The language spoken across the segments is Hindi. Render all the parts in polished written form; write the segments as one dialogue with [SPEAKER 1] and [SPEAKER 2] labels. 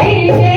[SPEAKER 1] Hallelujah.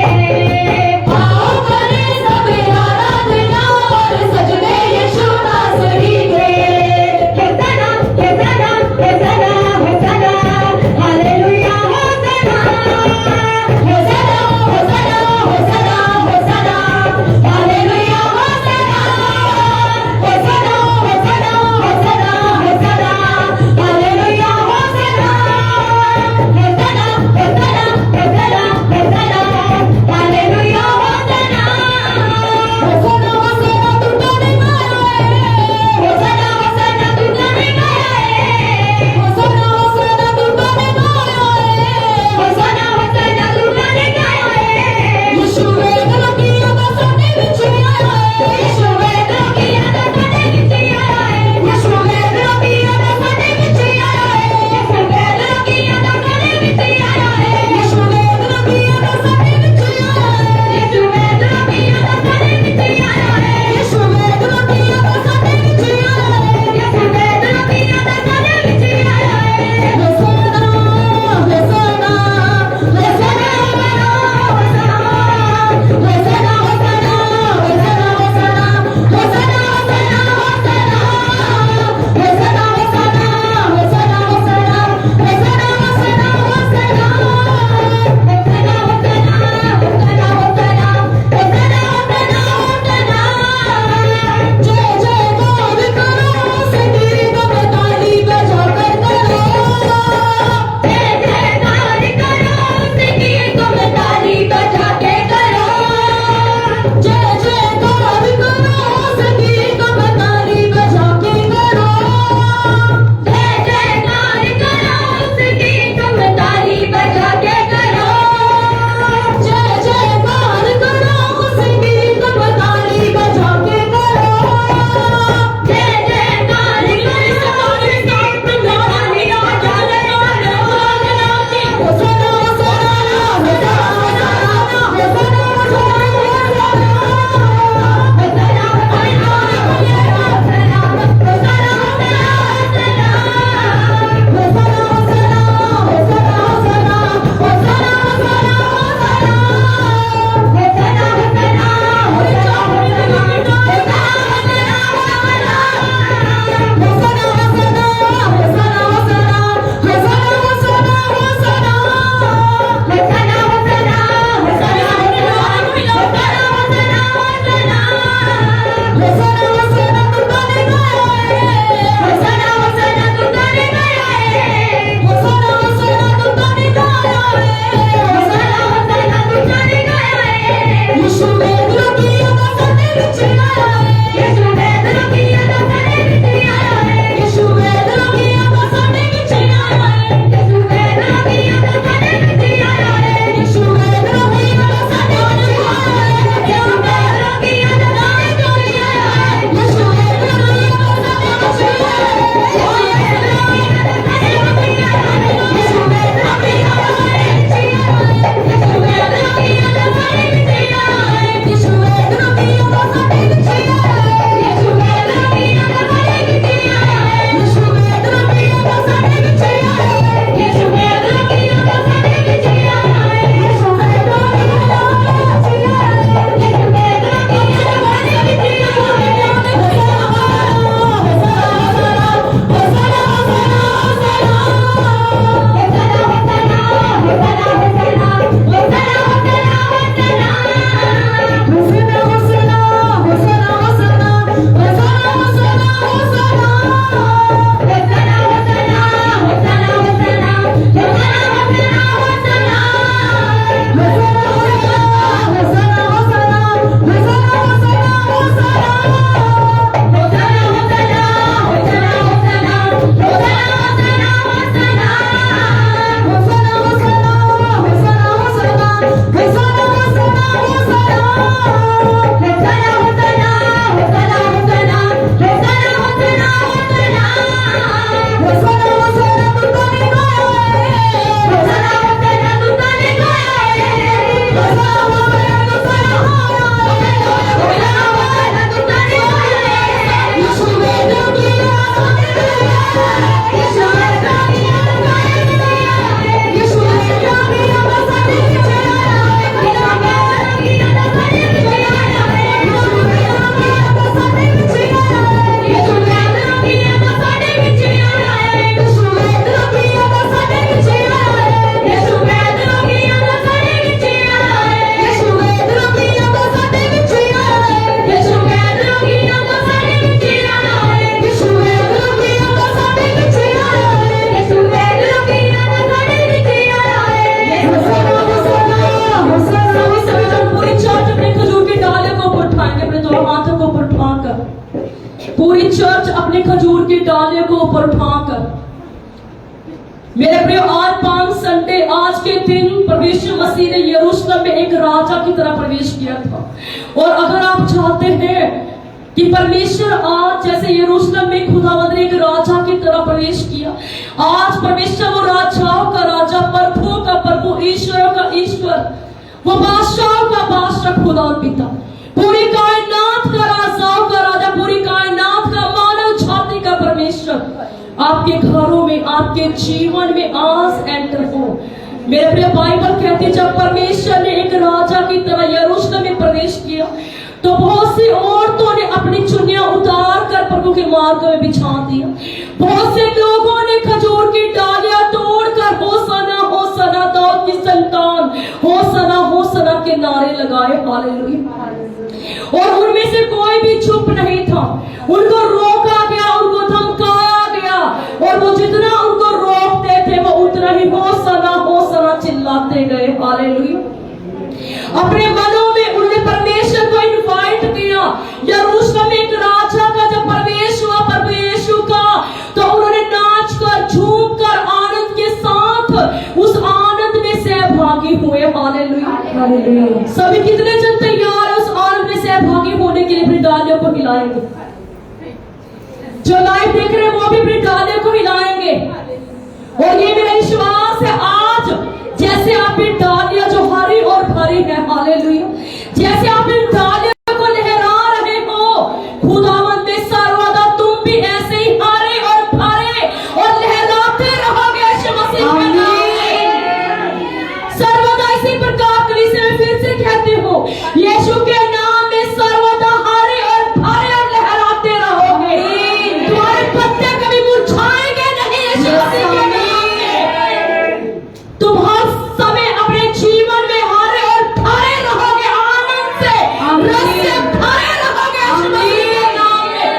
[SPEAKER 1] अपने खजूर की डालियों को ऊपर उठाकर, मेरे प्रिय आज पाम संडे, आज के दिन परमेश्वर मसीह ने यरूशलेम में एक राजा की तरह प्रवेश किया था। और अगर आप चाहते हैं कि परमेश्वर आज जैसे यरूशलेम में खुदावंद ने एक राजा की तरह प्रवेश किया, आज परमेश्वर वो राजाओं का राजा, प्रभुओं का प्रभु, ईश्वरों का ईश्वर, वो बादशाहों का बादशाह खुदा पिता, पूरी कायनात का राजाओं का राजा, पूरी कायनात का मानव जाति का परमेश्वर आपके घरों में, आपके जीवन में आज एंटर हो। मेरे प्रिय बाइबल कहती है जब परमेश्वर ने एक राजा की तरह यरूशलेम में प्रवेश किया तो बहुत सी औरतों ने अपनी चुन्नियां उतार कर प्रभु के मार्ग में बिछा दिया। बहुत से लोगों ने खजूर की डालियां तोड़कर होसना होसना दाऊद की संतान, होसना होसना के नारे लगाए। हालेलुया। और उनमें से कोई भी चुप नहीं था, उनको रोका गया, उनको धमकाया गया, और वो जितना उनको रोकते थे वो उतना ही होसना चिल्लाते गए। हालेलुया। अपने मनों में उन्होंने परमेश्वर को इनवाइट किया। यरूशलेम में एक राजा का जब प्रवेश हुआ प्रभु यीशु का, तो उन्होंने नाच कर, झूम कर, आनंद के साथ उस आनंद में सहभागी हुए। हालेलुया। सभी कितने जन तैयार है उस आनंद में सहभागी होने के लिए? अपनी डालियों को हिलाएंगे। जो लाइव देख रहे हैं वो भी अपनी डालियों को हिलाएंगे। और ये मेरा विश्वास है आज जैसे आपकी डालियां जो हरी और भरी है, हालेलुया, जैसे आप इन डालियों को लहरा रहे हो, खुदावंद ने सर्वदा तुम भी ऐसे ही हरे और भरे और लहराते रहोगे यीशु मसीह के नाम में। सर्वदा इसी प्रकार कलीसिया में फिर से कहती हूँ, यीशु के नाम में सर्वदा हरे और भरे और लहराते रहोगे। तुम्हारे पत्ते कभी मुरझाएंगे नहीं यीशु मसीह के नाम में। तुम हर समय अपने जीवन में हरे और भरे रहोगे, आनंद से, रस से भरे रहोगे यीशु मसीह के नाम में।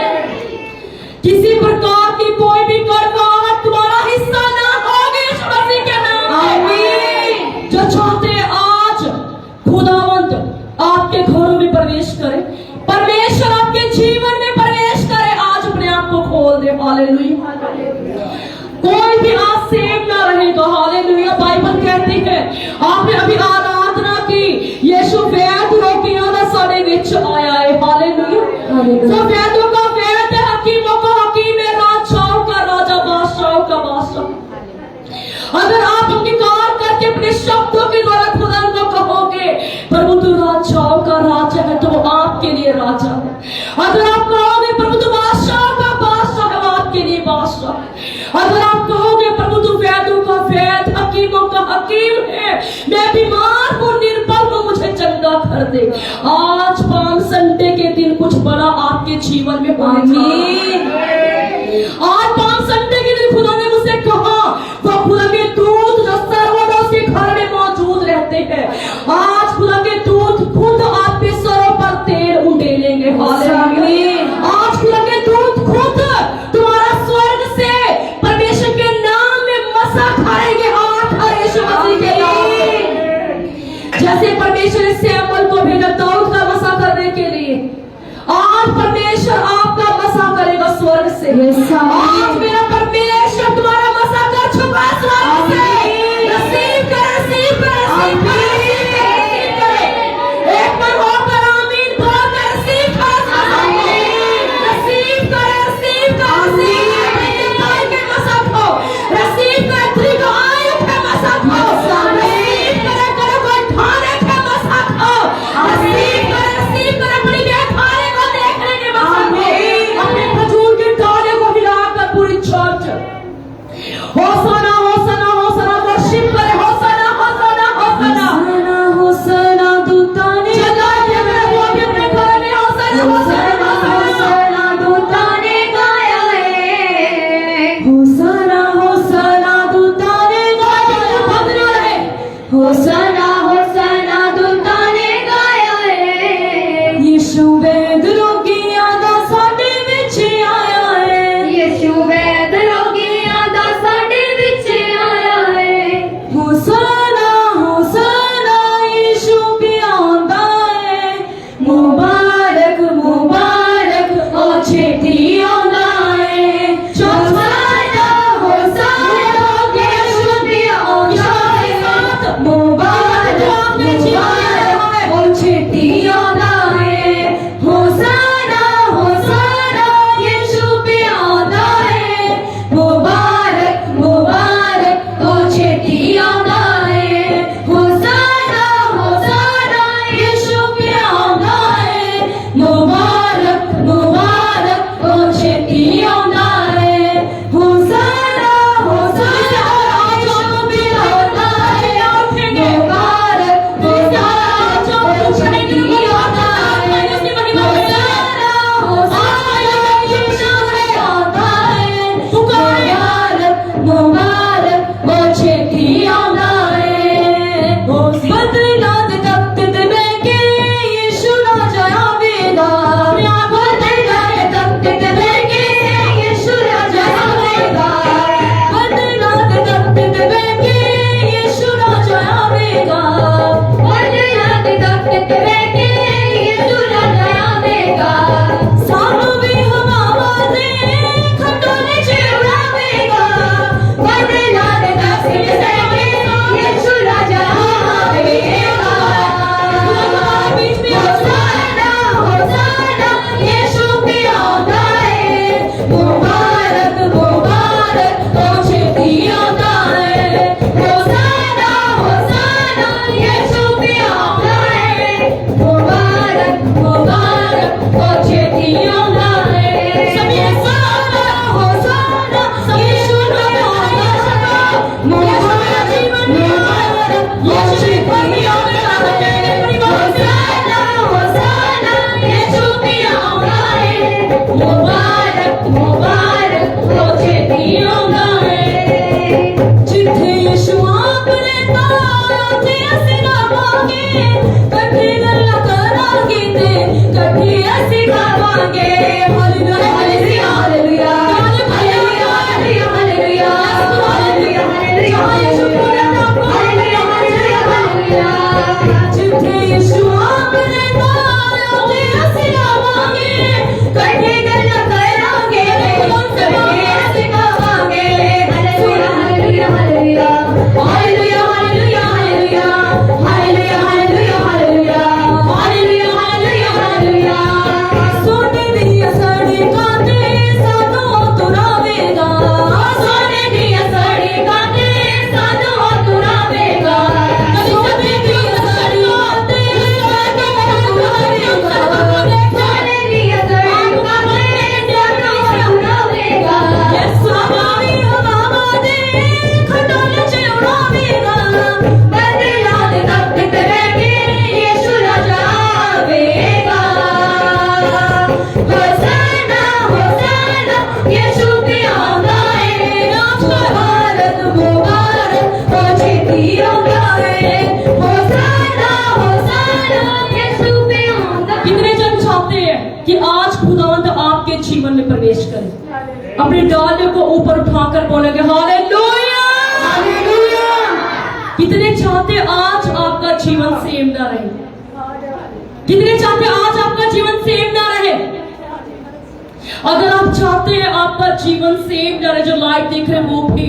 [SPEAKER 1] किसी प्रकार की कोई भी कड़वाहट तुम्हारा हिस्सा ना होगी यीशु मसीह के नाम में। जो चाहते हैं आज खुदावंद आपके घरों में प्रवेश करे, परमेश्वर आपके जीवन में प्रवेश करे, आज अपने आप को खोल दे। हालेलुया। कोई भी आज सेव ना रहेगा। हालेलुया। बाइबल कहती है, आपने अभी आराधना की, यीशु वैद रोगियों का सारे विच आया है। हालेलुया। तो वैदों का वैद है, हकीमों का हकीम है, राजाओं का राजा, बादशाहों का बादशाह। अगर आप अंगीकार करके अपने शब्दों के द्वारा खुदा को कहोगे प्रभु तू राजाओं का राजा है, तो वो आपके लिए राजा है। अगर आप कहोगे प्रभु तू बादशाह का बादशाह है, वो आपके लिए बादशाह है। अगर आप कहोगे प्रभु तू वैदों का वैद, हकीमों का हकीम है, मैं बीमार हूँ, निर्बल हूँ, मुझे चंगा कर दे। आज पाम संडे के दिन कुछ बड़ा आपके जीवन में होने। आज पाम संडे के दिन खुदा ने मुझसे कहा, वो खुदा के दूत जो सर्वदा उसके घर में मौजूद रहते हैं, आज खुदा के दूत खुद आपके सरों पर तेल उंडेलेंगे। हालेलुया। आज खुदा के दूत खुद तुम्हारा स्वर्ग से परमेश्वर के नाम में मसा खाएंगे। यीशु मसीह के नाम में जैसे परमेश्वर ने सैमुअल को भेजा दाऊद का मसा करने के लिए, आज परमेश्वर आपका मसा करेगा स्वर्ग से। आज मेरा परमेश्वर तुम्हारा मसा कर चुका स्वर्ग से। रिसीव कर, रिसीव कर, रिसीव कर, रिसीव कर। एक बार होकर आमीन बोल कर रिसीव कर, रिसीव कर, रिसीव कर, रिसीव कर के मसा को, रिसीव कर दीर्घायु के मसा को, रिसीव कर कोई ठाने के मसा को, रिसीव कर अपनी बेखाने को देखने के मसा को, अपने खजूर के डाले को हिलाकर पूरी चर्च कट्ठे गल्लां करांगे ते कट्ठे असीं गावांगे hallelujah hallelujah hallelujah hallelujah hallelujah hallelujah hallelujah Yeshu पूरा नाम हालेलुया हालेलुया हालेलुया जिथे यीशु अपने नाल ते असीं आवांगे कट्ठे गल्लां करांगे कट्ठे असीं गावांगे hallelujah hallelujah hallelujah hallelujah hallelujah hallelujah hallelujah hallelujah hallelujah hallelujah hallelujah सोने दिया सड़कां ते सानू तुरावेगा सोने दिया सड़कां ते सानू तुरावेगा सोने दिया सड़कां ते सानू तुरावेगा सोने दिया सड़कां ते सानू तुरावेगा यीशु हमारी हवा दे खटोले च उड़ावेगा बदला दे तख्त करेंगे यीशु राजा आवेगा होसाना होसाना यीशु पे आंदा है आपका भारत मुबारक हो छेती आंदा है होसाना होसाना यीशु पे आंदा। कितने जन चाहते हैं कि आज खुदावंद आपके जीवन में प्रवेश करे? अपने डाले को ऊपर उठाकर बोलेंगे हालेलुया हालेलुया। कितने चाहते आज आपका जीवन सेम ना रहे? कितने चाहते आज आपका जीवन सेम ना रहे? अगर आप चाहते हैं आपका जीवन सेम ना रहे, जो लाइव देख रहे हैं वो भी,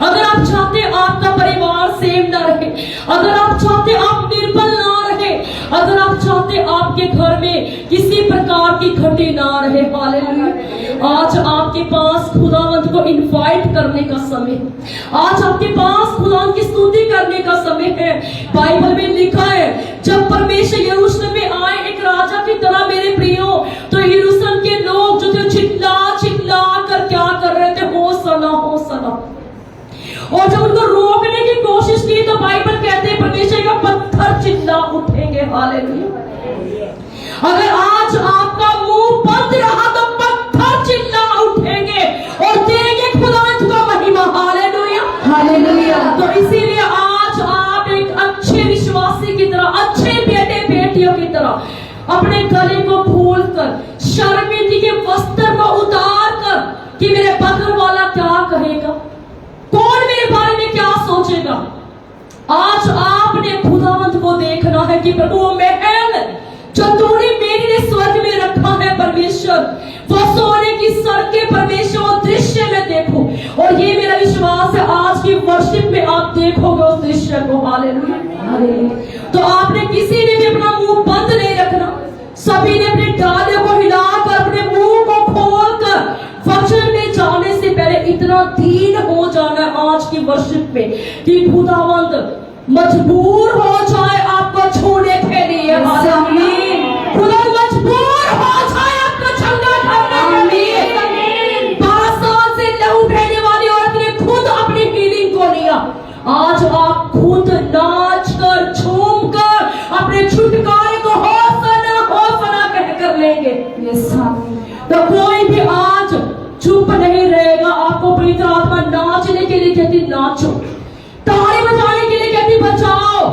[SPEAKER 1] अगर आप चाहते हैं आपका परिवार सेम ना रहे, अगर आप चाहते हैं आप निर्बल ना रहे, अगर आप चाहते हैं आपके घर में किसी प्रकार की घटी ना रहे, हालेलुया, आज आपके पास खुदावंत को इनवाइट करने का समय है। आज आपके पास खुदावंत की स्तुति करने का समय है। बाइबल में लिखा है जब परमेश्वर यरूशलेम में आए एक राजा की तरह मेरे प्रियो, तो यरूशलेम के लोग जो थे चिल्ला चिल्ला कर क्या कर रहे थे? होसना होसना। और जब उनको रोकने की कोशिश की तो बाइबल कहते हैं परमेश्वर का पत्थर चिल्ला उठेंगे, हालेलुया। अगर आज आपका मुंह बंद रहा तो पत्थर चिल्ला उठेंगे और देंगे खुदावंत को महिमा, हालेलुया हालेलुया। तो इसीलिए आज आप एक अच्छे विश्वासी की तरह, अच्छे बेटे बेटियों की तरह अपने गले को खोलकर शर्मिंदगी के वस्त्र को उतार कर कि मेरे बगल वाला क्या कहेगा, कौन मेरे बारे में क्या सोचेगा। आज आपने खुदावंत को देखना है कि प्रभु महल जो तूने मेरे लिए स्वर्ग में रखा है परमेश्वर, वो सोने की सड़कें परमेश्वर वो दृश्य में देखो। और ये मेरा विश्वास है आज की वर्शिप में आप देखोगे उस दृश्य को, हालेलुया हालेलुया। तो आपने किसी ने भी अपना मुंह बंद नहीं रखना, सभी ने अपने डाले को हिलाकर अपने मुंह को खोलकर वचन में जाने से पहले इतना दीन हो जाना है आज की वर्शिप में कि खुदावंत मजबूर हो जाए आपको छोड़ने के लिए, खुदा मजबूर हो जाए आपको चंगा करने के लिए। 12 साल से लहू बहने वाली औरत ने खुद अपनी हीलिंग को लिया। आज आप खुद नाच कर झूम कर अपने छुटकारे को होसना होसना कहकर लेंगे। तो कोई भी आज चुप नहीं रहेगा, आपको पवित्र आत्मा नाचने के लिए कहती नाचो, ताली बजाने के लिए कहती बजाओ।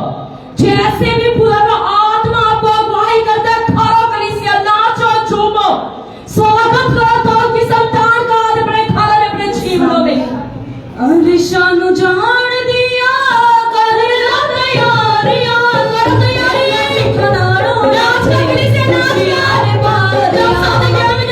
[SPEAKER 1] जैसे भी पूरा का आत्मा आपको अगुवाई करता है, खड़ो कलीसिया, नाचो झूमो, स्वागत करो तो की संतान का आज अपने घर में अपने जीवनों में। अलिशानु जान दिया कर लो तैयारियां, कर तैयारी खनारो नाच कर कलीसिया नाच यार बाजा साथ क्या में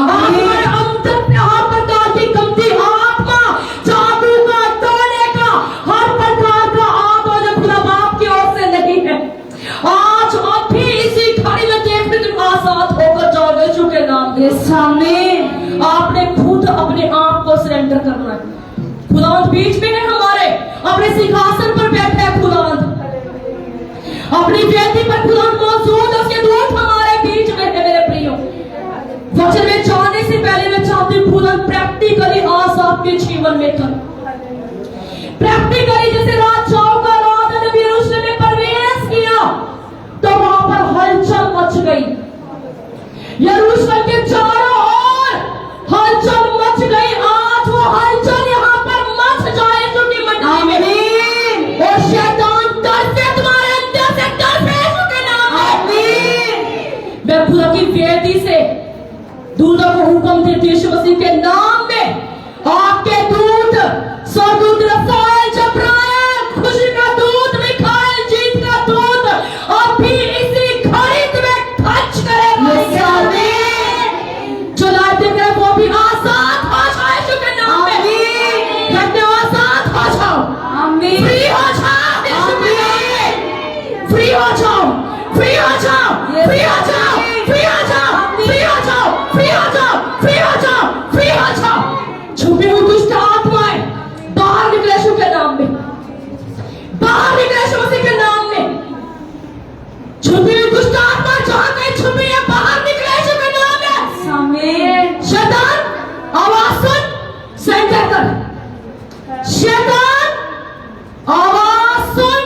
[SPEAKER 1] हमारे अंदर में हर प्रकार की गंदी आत्मा, जादू का, टोने का, हर प्रकार का आत्मा जो खुदा बाप की ओर से नहीं है, आज आप भी इसी घड़ी में देखने तुम आजाद होकर जाओगे यीशु के नाम में। सामने आपने खुद अपने आप को सरेंडर करना है। खुदावंद बीच में है हमारे, अपने सिंहासन पर बैठे हैं खुदावंद, अपनी वेदी पर खुदावंद मौजूद है, उसके दूत हमारे बीच में है। मेरे प्रियो, वचन में जाने से पहले मैं चाहती हूँ खुदावंद प्रैक्टिकली आज आपके जीवन में कर, प्रैक्टिकली जैसे राजाओं का राजा जब यरूशलेम में प्रवेश किया तो वहां पर हलचल मच गई, यरूशलेम के चारों ओर हलचल मच गई। आज वो हलचल यहाँ पर मच जाए क्योंकि मंडली में और शैतान डर से तुम्हारे अंदर से डर से यीशु के नाम में मैं खुदा की वेदी से दूतों को हुक्म देती यीशु मसीह के नाम में, आपके दूत स्वर्गदूत रफाएल, जब्राइल, खुशी का दूत मिखाएल, जीत का दूत अभी इसी घड़ी तुम्हें टच करेगा। जो लाते हैं वो भी आजाद हो जाए यीशु के नाम में, कहते हो आजाद हो जाओ, फ्री हो जाओ यीशु के नाम में, फ्री हो जाओ, फ्री हो जाओ, फ्री हो जाओ, फ्री हो जाओ, फ्री हो जाओ, फ्री हो जाओ, फ्री हो जाओ, फ्री हो जाओ। छुपी हुई दुष्ट आत्माएं बाहर निकले यीशु के नाम में, बाहर निकले यीशु मसीह के नाम में। छुपी हुई दुष्ट आत्मा जहां कहीं छुपी है बाहर निकले यीशु के नाम में। शैतान आवाज सुन, सेंटर कर, शैतान आवाज सुन,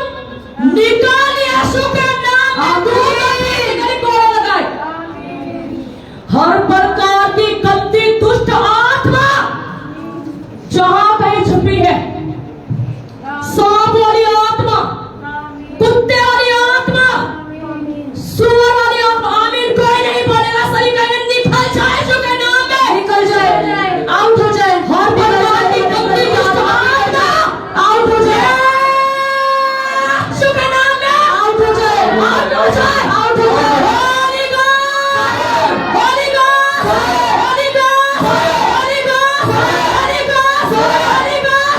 [SPEAKER 1] निकाल यीशु के नाम में, दूर गोड़ा लगाए। हर प्रकार की गंदी दुष्ट आत्मा जहां कहीं छुपी है, सांप वाली आत्मा, कुत्ते वाली आत्मा, सुअर वाली आत्मा, आमीन कोई नहीं बोलेगा, सही कहेंगे निकल जाए यीशु के नाम में, निकल जाए, आउट हो जाए। हर प्रकार की गंदी दुष्ट आत्मा आउट हो जाए यीशु के नाम में, आउट हो जाए, आउट हो जाए, आउट हो जाए। Holy God, holy God, holy God, holy God, holy God, holy God, holy God, holy God, holy God, holy God, holy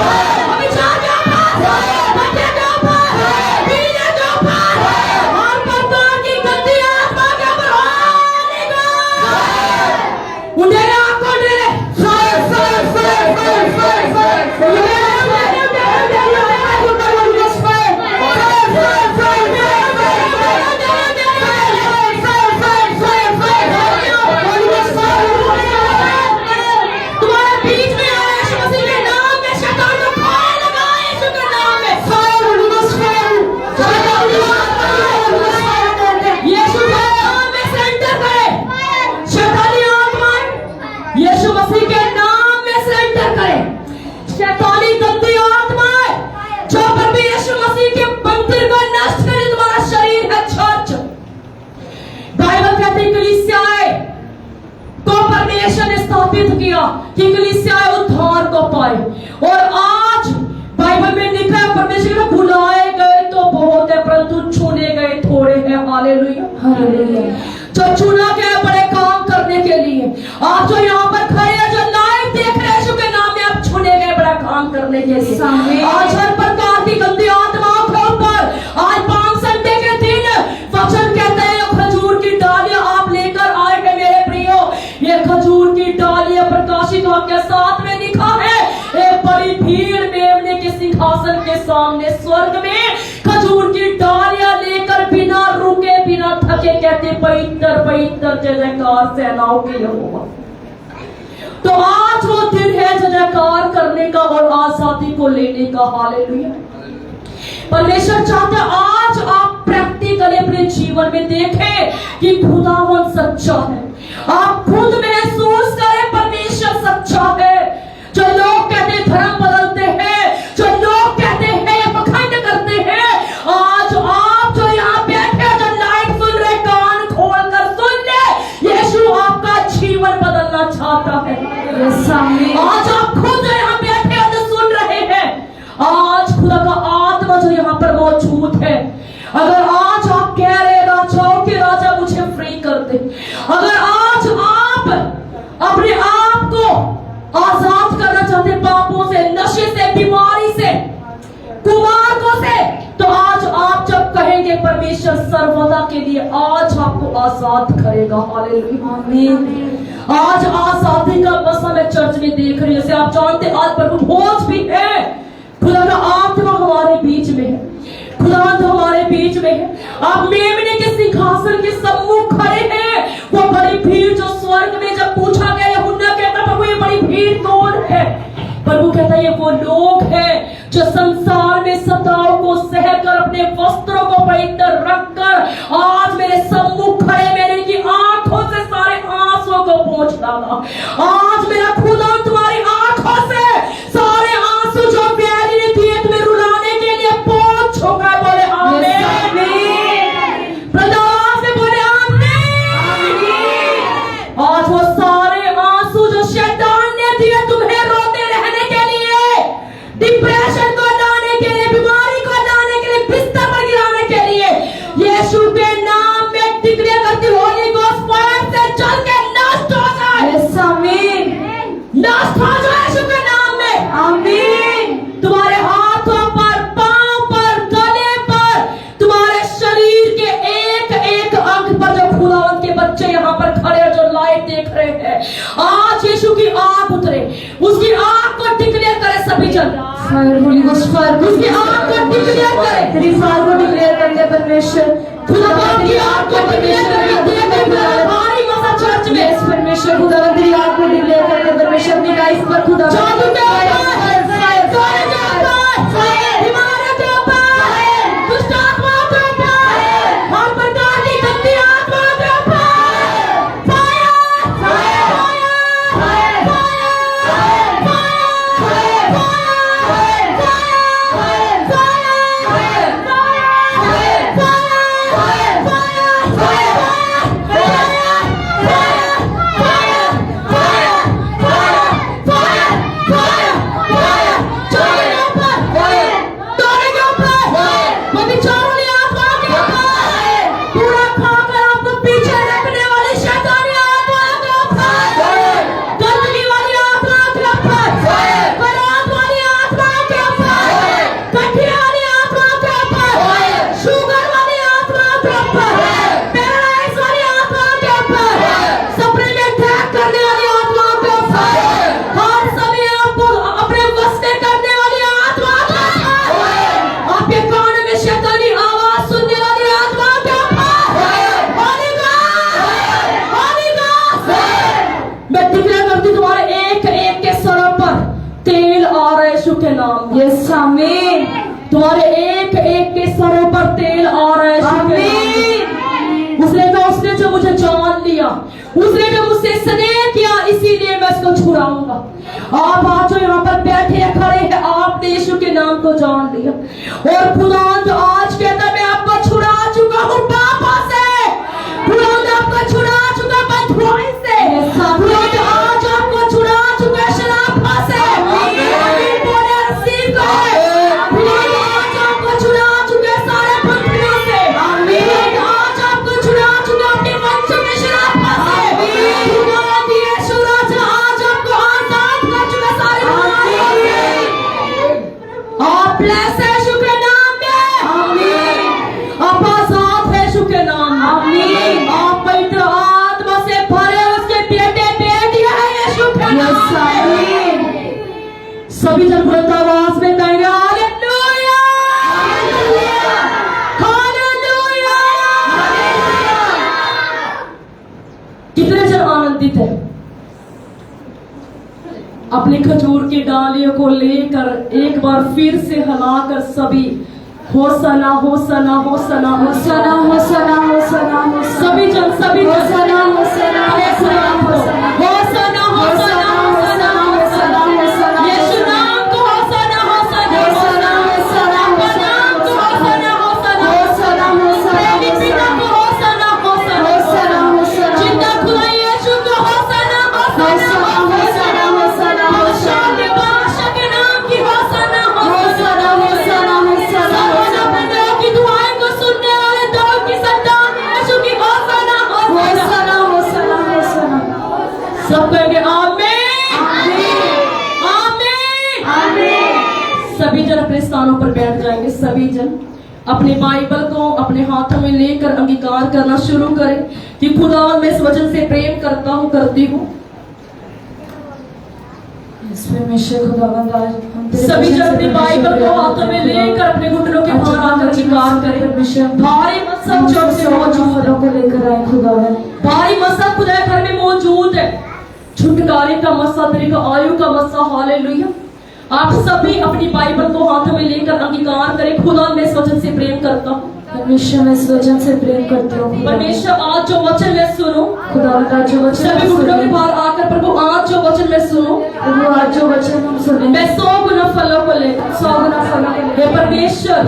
[SPEAKER 1] God, Abhishek के ऊपर, बच्चे के ऊपर, पीने के ऊपर, हर प्रकार की गंदी आत्मा के ऊपर होली गॉड। उन्हें आपको उन्हें fire fire fire fire fire fire तुम्हारे बीच में आया यीशु मसीह के नाम में, शैतान को फायर लगाए यीशु के नाम में, फायर यीशु के नाम में सरेंडर करे। शैतानी आत्माएं यीशु मसीह के नाम में सरेंडर करे। शैतानी गंदी आत्माएं जो प्रभु यीशु मसीह के मंदिर को नष्ट करे, तुम्हारा शरीर है चर्च। बाइबल कहती है कलीसियाएं को परमेश्वर ने स्थापित किया कि कलीसियाएं उद्धार को पाए, और आज बाइबल में लिखा है परमेश्वर ने बुलाए गए तो बहुत है परंतु चुने गए थोड़े हैं। Hallelujah, hallelujah. जो चुना गया बड़े काम करने के लिए, आप जो यहाँ पर खड़े हैं, जो लाइव देख रहे हैं यीशु के नाम में, आप चुने गए बड़ा काम करने के लिए। आज हर प्रकार की गंदी आत्माओं के ऊपर, आज पाम संडे के दिन वचन कहते हैं खजूर की डालियां आप लेकर आए हैं। मेरे प्रियो, ये खजूर की डालियां प्रकाशित वाक्य 7 में लिखा है, एक बड़ी भीड़ मेमने के सिंहासन के सामने स्वर्ग में खजूर की डालियां लेकर बिना रुके बिना थके कहते पवित्र पवित्र जय जयकार सेनाओं के यहोवा। तो आज वो दिन है जय जयकार करने का और आजादी को लेने का। हालेलुया। परमेश्वर चाहते आज आप प्रैक्टिकली अपने जीवन में देखें कि खुदावन सच्चा है। आप खुद महसूस करें परमेश्वर सच्चा है। जो लोग कहते हैं धर्म बदलते हैं, जो लोग कहते हैं पखंड करते हैं, आज आप जो यहाँ बैठे जो लाइव सुन रहे, कान खोल कर सुन ले, यीशु आपका जीवन बदलना चाहता है। आज आप खुद यहाँ बैठे जो सुन रहे हैं, आज खुदा का आत्मा जो यहाँ पर मौजूद झूठ है। अगर आज आप कह रहे राजाओं के राजा मुझे फ्री कर दे, अगर आज आप अपने आप को आजाद करना चाहते पापों से, नशे से, बीमारी से, कुमार्गों से, तो आज आप जब कहेंगे परमेश्वर सर्वदा के लिए आज आपको आजाद करेगा। हालेलुया, आमीन। आज आजादी का बस मैं चर्च में देख रही हूं। जैसे आप जानते आज प्रभु भोज भी है, खुदा का आत्मा हमारे बीच में है, खुदावंद हमारे बीच में है। आप मेमने के सिंहासन के सम्मुख खड़े हैं। वो बड़ी भीड़ जो स्वर्ग में जब पूछा गया, यूहन्ना कहता प्रभु ये बड़ी भीड़ कौन है? प्रभु कहता ये वो लोग हैं जो संसार में सताओं को सहकर अपने वस्त्रों को पवित्र रखकर आज मेरे सम्मुख खड़े, मेरे की आंखों से सारे आंसुओं को पोंछ डाला। आज मेरा खुदा तुम्हारी आंखों से सारे आंसू जो प्यारी ने दिए तुम्हें रुलाने के लिए पोंछ होगा। बोले आमीन, प्रदान से बोले आमीन। आज वो सारे आंसू जो शैतान ने दिए तुम्हें रोते रहने के लिए, डिप्रेशन को लाने के लिए, बीमारी को लाने के लिए, बिस्तर पर गिराने के लिए, यीशु के नाम में डिक्लेयर करती होली गोस्ट फायर से चल के नष्ट हो जाए। यस आमीन, नष्ट हो जाए यीशु के नाम में। आमीन। तुम्हारे हाथों पर, पांव पर, गले पर, तुम्हारे शरीर के एक एक अंग पर जो खुदावंद के बच्चे यहाँ पर खड़े हैं जो लाइव देख रहे हैं, आज यीशु की आग उतरे, उसकी आग को डिक्लेयर करे सभी जन। फायर होली गोस्ट फायर, उसकी आग को डिक्लेयर करे, तेरी फायर को डिक्लेयर करके परमेश्वर खुदावंद की आग को डिक्लेयर करके भारी मसा चर्च में इस परमेश्वर खुदावंद की आग को डिक्लेयर करके परमेश्वर अपनी लाइफ पर खुदा जादू के के नाम। यस आमीन। तुम्हारे एक एक के सरों पर तेल आ रहा है। आमीन। उसने कहा उसने जो मुझे जान लिया, उसने जो मुझसे स्नेह किया, इसीलिए मैं उसको छुड़ाऊंगा। आप आज जो यहाँ पर बैठे खड़े हैं, आपने यीशु के नाम को जान लिया और खुदा जो आज कहता मैं आपको छुड़ा चुका हूँ पापों से, खुदा आपको छुड़ा चुका बदबुआई से, खुदा आज आपको छुड़ा चुका शराब से। सभी जन बुलंद आवाज में कहेंगे हालेलुया, हालेलुया, कितने जन आनंदित है? अपनी खजूर की डालियों को लेकर एक बार फिर से हिलाकर सभी होसना होसना होसना होसना होसना होसना होसना, सभी जन होसना होसना होसना होसना होसना होसना होसना होसना, यीशु नाम को होसना होसना होसना होसना होसना होसना होसना होसना, पिता को होसना होसना होसना होसना, जिंदा खुदा यीशु को होसना होसना होसना होसना होसना, के बादशाह के नाम की होसना होसना होसना होसना, जन अपने बाइबल को अपने हाथों में लेकर अंगीकार करना शुरू करें कि खुदावन मैं इस वचन से प्रेम करता हूँ, करती हूँ। सभी जन अपने बाइबल को हाथों में लेकर अपने घुटनों के भार आकर अंगीकार करें। भारी मसब जो से मौजूद को लेकर आए खुदावन, भारी मसब खुदा घर में मौजूद है। छुटकारे का मसा, तेरे का आयु का मसा। हालेलुया। आप सभी अपनी बाइबल को हाथों में लेकर अंगीकार करें, खुदा मैं इस वचन से प्रेम करता हूँ,
[SPEAKER 2] परमेश्वर मैं इस वचन से प्रेम करती हूँ।
[SPEAKER 1] परमेश्वर आज जो वचन मैं सुनो,
[SPEAKER 2] खुदा आज जो वचन
[SPEAKER 1] सभी घुटनों के भार आकर प्रभु आज जो वचन मैं सुनो,
[SPEAKER 2] प्रभु आज जो वचन हम सुने,
[SPEAKER 1] मैं 100 गुना फलों को लेकर
[SPEAKER 2] 100 गुना फलों को
[SPEAKER 1] हे परमेश्वर,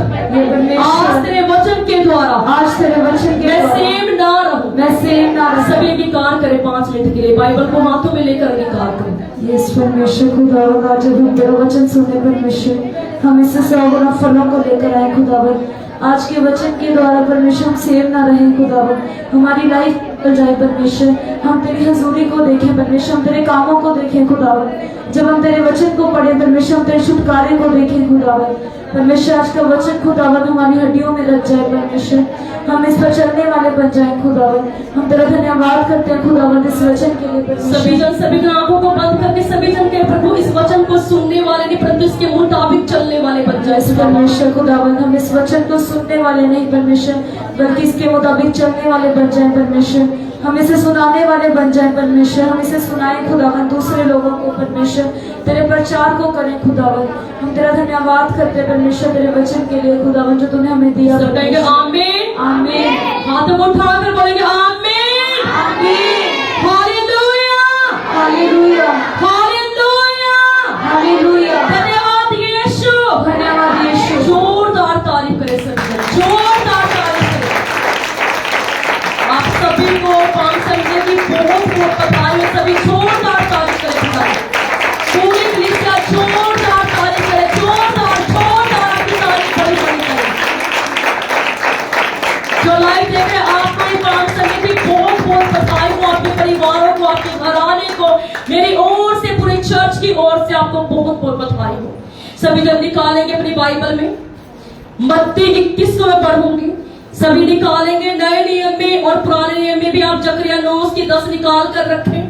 [SPEAKER 1] आज तेरे वचन के द्वारा,
[SPEAKER 2] आज तेरे वचन के
[SPEAKER 1] मैं सेम ना रहूं,
[SPEAKER 2] मैं सेम ना रहूं।
[SPEAKER 1] सभी अंगीकार करें 5 मिनट के लिए, बाइबल को हाथों में लेकर अंगीकार करें।
[SPEAKER 2] यस परमेश्वर, खुदा आज जब हम तेरा वचन सुने परमेश्वर, हम इससे 100 गुना फलों को लेकर आए खुदावन। आज के वचन के द्वारा परमेश्वर हम सेव ना रहे खुदावन, हमारी लाइफ बदल जाए परमेश्वर, हम तेरी हजूरी को देखें परमेश्वर, हम तेरे कामों को देखें खुदावन। जब हम तेरे वचन को पढ़े परमेश्वर, हम तेरे छुटकारे को देखें खुदावन। परमेश्वर आज का वचन खुदावन हमारी हड्डियों में लग जाए परमेश्वर, हम इस पर चलने वाले बन जाए खुदावन। हम तेरा धन्यवाद करते हैं खुदावन इस वचन के लिए परमेश्वर।
[SPEAKER 1] सभी जन आंखों को बंद करके सभी जन के प्रभु इस वचन को सुनने वाले नहीं परंतु इसके मुताबिक चलने वाले बन जाए
[SPEAKER 2] परमेश्वर। खुदावन हम इस वचन को सुनने वाले नहीं परमेश्वर, बल्कि इसके मुताबिक चलने वाले बन जाए परमेश्वर। हम इसे सुनाने वाले बन जाए परमेश्वर, हम इसे सुनाएं खुदावन दूसरे लोगों को परमेश्वर, तेरे प्रचार को करें खुदावन। हम तेरा धन्यवाद करते हैं परमेश्वर तेरे वचन के लिए खुदावन जो तूने हमें दिया।
[SPEAKER 1] सब कहेंगे आमीन
[SPEAKER 2] आमीन,
[SPEAKER 1] हाथों को उठाकर बोलेंगे आमीन
[SPEAKER 2] आमीन,
[SPEAKER 1] हालेलुया
[SPEAKER 2] हालेलुया,
[SPEAKER 1] हालेलुया,
[SPEAKER 2] हालेलुया।
[SPEAKER 1] धन्यवाद यीशु,
[SPEAKER 2] धन्यवाद यीशु।
[SPEAKER 1] जोरदार तारीफ करें सभी, जोरदार तारीफ करें। आप सभी को 5 संडे की बहुत बधाई है, सभी जोरदार तारीफ करें, पूरी कलीसिया जोरदार तारीफ करें, जोरदार जोरदार आपकी तारीफ बड़ी बड़ी करें। जो लाइव देख रहे हैं आपको ये 5 संडे की बहुत बधाई हो, आपके परिवारों को, आपके घराने को, मेरी ओर से पूरी चर्च की ओर से आपको बहुत बधाई हो। सभी जब निकालेंगे अपनी बाइबल में मत्ती 21 को मैं पढ़ूंगी, सभी निकालेंगे। नए नियम में और पुराने नियम में भी आप जकरिया 9 की 10 निकाल कर रखें।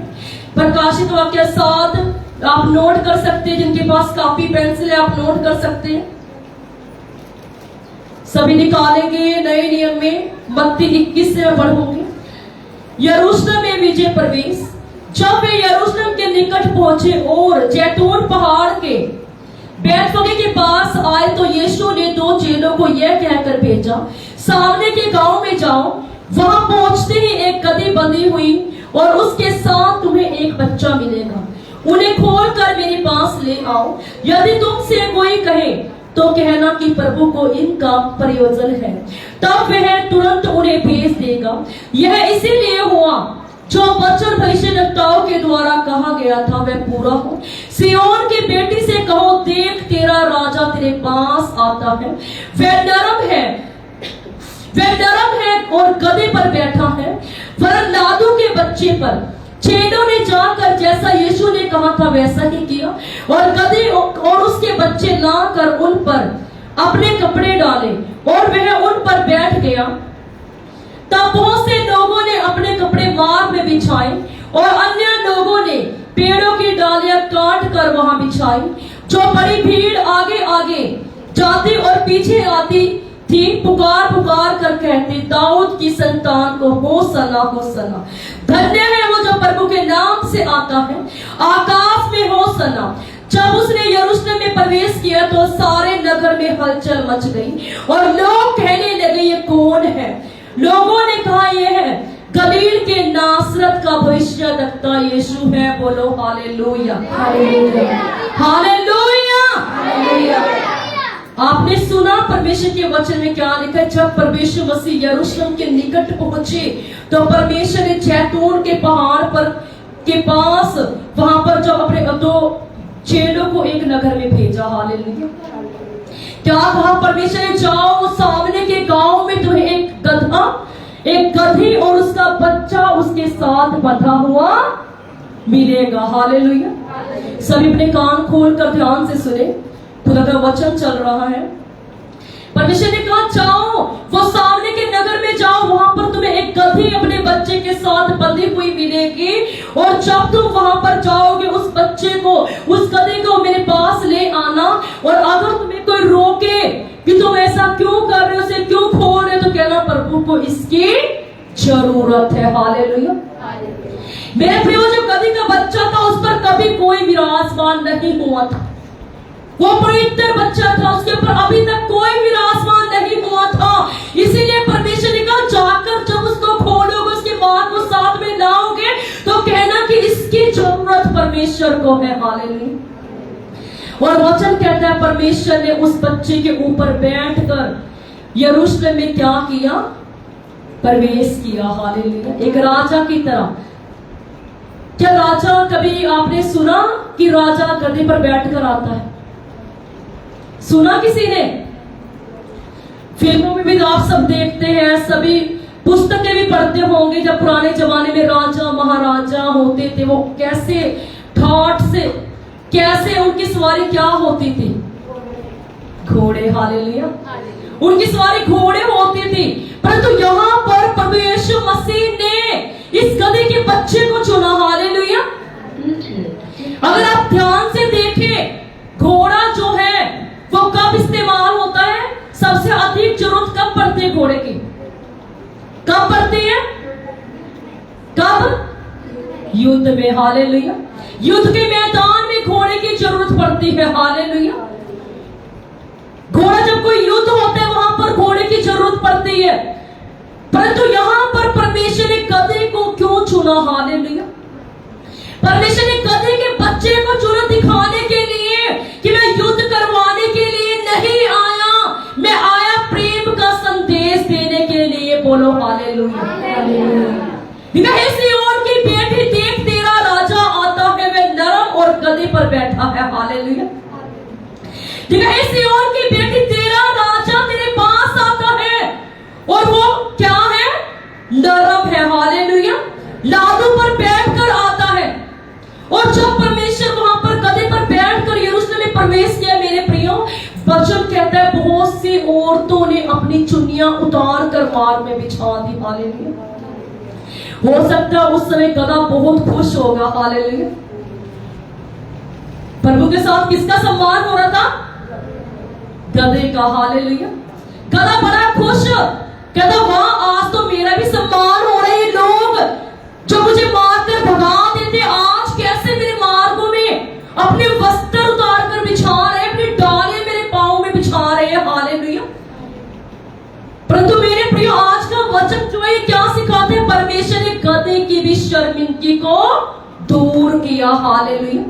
[SPEAKER 1] प्रकाशित वाक्य 7 आप नोट कर सकते हैं, जिनके पास कॉपी पेंसिल है आप नोट कर सकते हैं। सभी निकालेंगे नए नियम में मत्ती 21 से मैं पढ़ूंगी। यरूशलेम में विजय प्रवेश। जब वे यरूशलेम के निकट पहुंचे और जैतून पहाड़ के बैतफगे के पास आए तो यीशु ने 2 चेलों को यह कहकर भेजा, सामने के गांव में जाओ, वहां पहुंचते ही एक गदही बंधी हुई और उसके साथ तुम्हें एक बच्चा मिलेगा, उन्हें खोलकर मेरे पास ले आओ। यदि तुमसे कोई कहे तो कहना कि प्रभु को इनका प्रयोजन है, तब वह तुरंत उन्हें भेज देगा। यह इसीलिए हुआ जो वचन भविष्यवक्ताओं के द्वारा कहा गया था वह पूरा हो। सिय्योन की बेटी से कहो, देख तेरा राजा तेरे पास आता है, वह नरम है और गधे पर बैठा है, वरन लादू के बच्चे पर। चेलों ने जाकर जैसा यीशु ने कहा था वैसा ही किया और गधे और उसके बच्चे लाकर उन पर अपने कपड़े डाले और वह उन पर बैठ गया। तब बहुत से लोगों ने अपने कपड़े मार्ग में बिछाए और अन्य लोगों ने पेड़ों की डालियां काट कर वहां बिछाई। जो बड़ी भीड़ आगे आगे जाती और पीछे आती थी, पुकार पुकार कर कहते, दाऊद की संतान को होसना होसना, धन्य है वो जो प्रभु के नाम से आता है, आकाश में होसना। जब उसने यरूशलेम में प्रवेश किया तो सारे नगर में हलचल मच गई और लोग कहने लगे ये कौन है। लोगों ने कहा यह है गलील के नासरत का भविष्यवक्ता यीशु है। बोलो हालेलुया,
[SPEAKER 2] हालेलुया,
[SPEAKER 1] हालेलुया,
[SPEAKER 2] हालेलुया।
[SPEAKER 1] आपने सुना परमेश्वर के वचन में क्या लिखा है। जब परमेश्वर मसीह यरूशलेम के निकट पहुंचे तो परमेश्वर ने जैतून के पहाड़ पर के पास वहां पर जो अपने 2 चेलों को एक नगर में भेजा। हालेलुया। क्या कहा परमेश्वर ने, जाओ सामने के गांव में तुम्हें एक गधा, एक गधी और उसका बच्चा उसके साथ बंधा हुआ मिलेगा। हालेलुया। सभी अपने कान खोलकर ध्यान से सुने, खुदा का वचन चल रहा है। परमेश्वर ने कहा जाओ, वो सामने के नगर में जाओ, वहां पर तुम्हें एक गधी अपने बच्चे के साथ बंधी हुई मिलेगी, और जब तुम वहां पर जाओगे उस बच्चे को, उस गधे को मेरे पास ले आना, और अगर तुम्हें कोई रोके कि तुम ऐसा क्यों कर रहे हो, उसे क्यों खोल रहे हो, तो कहना प्रभु को इसकी जरूरत है। हालेलुया। मेरे प्रियो, जो गधी का बच्चा था उस पर कभी कोई विराजमान नहीं हुआ था, वो पवित्र बच्चा था, उसके ऊपर अभी तक कोई विराजमान नहीं हुआ था। इसीलिए परमेश्वर ने कहा जाकर जब उसको खोलोगे, उसकी मां को साथ में लाओगे, तो कहना कि इसकी जरूरत परमेश्वर को है। हालेलुया। और वचन कहता है परमेश्वर ने उस बच्चे के ऊपर बैठकर यरूशलेम में क्या किया? प्रवेश किया। हालेलुया। एक राजा की तरह। क्या राजा, कभी आपने सुना कि राजा गधे पर बैठकर आता है? सुना किसी ने? फिल्मों में भी आप सब देखते हैं, सभी पुस्तकें भी पढ़ते होंगे, जब पुराने जमाने में राजा महाराजा होते थे, वो कैसे ठाठ से, कैसे उनकी सवारी क्या होती थी? घोड़े। हालेलुया। उनकी सवारी घोड़े होती थी। परंतु यहाँ पर प्रभु यीशु मसीह ने इस गधे के बच्चे को चुना। हालेलुया। अगर आप ध्यान से देखें, घोड़ा जो है वो कब इस्तेमाल होता है? सबसे अधिक जरूरत कब पड़ती है घोड़े की? कब पड़ती है? कब? युद्ध में। हालेलुया। युद्ध के मैदान में घोड़े की जरूरत पड़ती है। हालेलुया। घोड़ा, जब कोई युद्ध होता है वहां पर घोड़े की जरूरत पड़ती है। परंतु यहाँ पर परमेश्वर ने गधे को क्यों चुना? हालेलुया। परमेश्वर ने गधे के बच्चे को चुना, दिखाने के लिए कि मैं युद्ध करवाने के लिए नहीं आया, मैं आया प्रेम का संदेश देने के लिए। बोलो हालेलुया। सिय्योन की बेटी देख, तेरा राजा आता है, वह नरम और गधे पर बैठा है। हालेलुया। सिय्योन की बेटी, तेरा राजा तेरे पास आता है, और वो क्या है? नरम है। हालेलुया। लादू पर बैठकर आता है। और जब परमेश्वर वहां पर गधे पर बैठकर यरूशलेम में प्रवेश किया, मेरे प्रियो, वचन कहता है बहुत सी औरतों ने अपनी चुन्नियां उतार कर मार्ग में बिछा दी। हालेलुया। हो सकता है उस समय गधा बहुत खुश होगा। हालेलुया। प्रभु के साथ किसका सम्मान हो रहा था? गधे का। हालेलुया। गधा बड़ा खुश, कहता वाह, आज तो मेरा भी सम्मान हो रहा है। लोग जो मुझे मारकर भगा देते, आज कैसे मेरे मार्गों में अपने वस्त्र उतार कर बिछा रहे, अपनी डालें मेरे पांव में बिछा रहे हैं। हालेलुया। परंतु मेरे प्रियो, आज का वचन जो है क्या सिखाते हैं? परमेश्वर ने गधे की भी शर्मिंदगी को दूर किया। हालेलुया।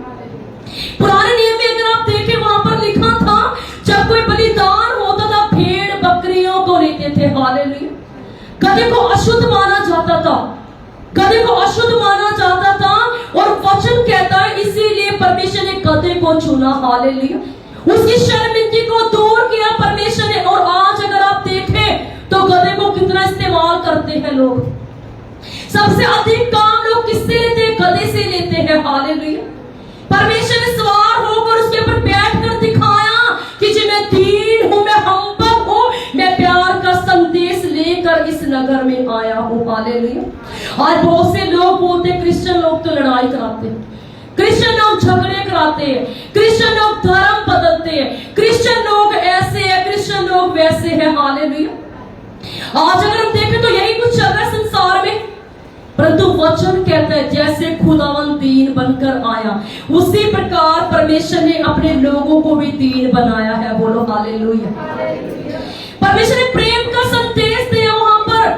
[SPEAKER 1] पुराने नियम में अगर आप देखें, वहां पर लिखा था जब कोई बलिदान होता था, भेड़ बकरियों को लेते थे। हालेलुया। गधे को अशुद्ध माना जाता था, गधे को अशुद्ध माना जाता था, और वचन कहता है इसीलिए परमेश्वर ने गधे को चुना। हालेलुया। उसकी शर्मिंदगी को दूर किया परमेश्वर ने। और आज अगर आप देखें तो गधे को कितना इस्तेमाल करते हैं लोग। सबसे अधिक काम लोग किससे लेते हैं? गधे से लेते हैं। हालेलुया। परमेश्वर ने सवार होकर उसके ऊपर बैठकर दिखाया कि जी मैं दीन हूं, मैं हम्बल हूं, मैं प्यार का संदेश लेकर इस नगर में आया हूं। हालेलुया। आज बहुत से लोग बोलते हैं क्रिश्चियन लोग तो लड़ाई कराते हैं, क्रिश्चियन लोग झगड़े कराते हैं, क्रिश्चियन लोग धर्म बदलते हैं, क्रिश्चियन लोग ऐसे हैं, क्रिश्चियन लोग वैसे हैं। हालेलुया। आज अगर हम देखें तो यही कुछ चल रहा है संसार में। परंतु वचन कहता है जैसे खुदावन दीन बनकर आया, उसी प्रकार परमेश्वर ने अपने लोगों को भी दीन बनाया है। बोलो हालेलुया। परमेश्वर ने प्रेम का संदेश दिया वहां पर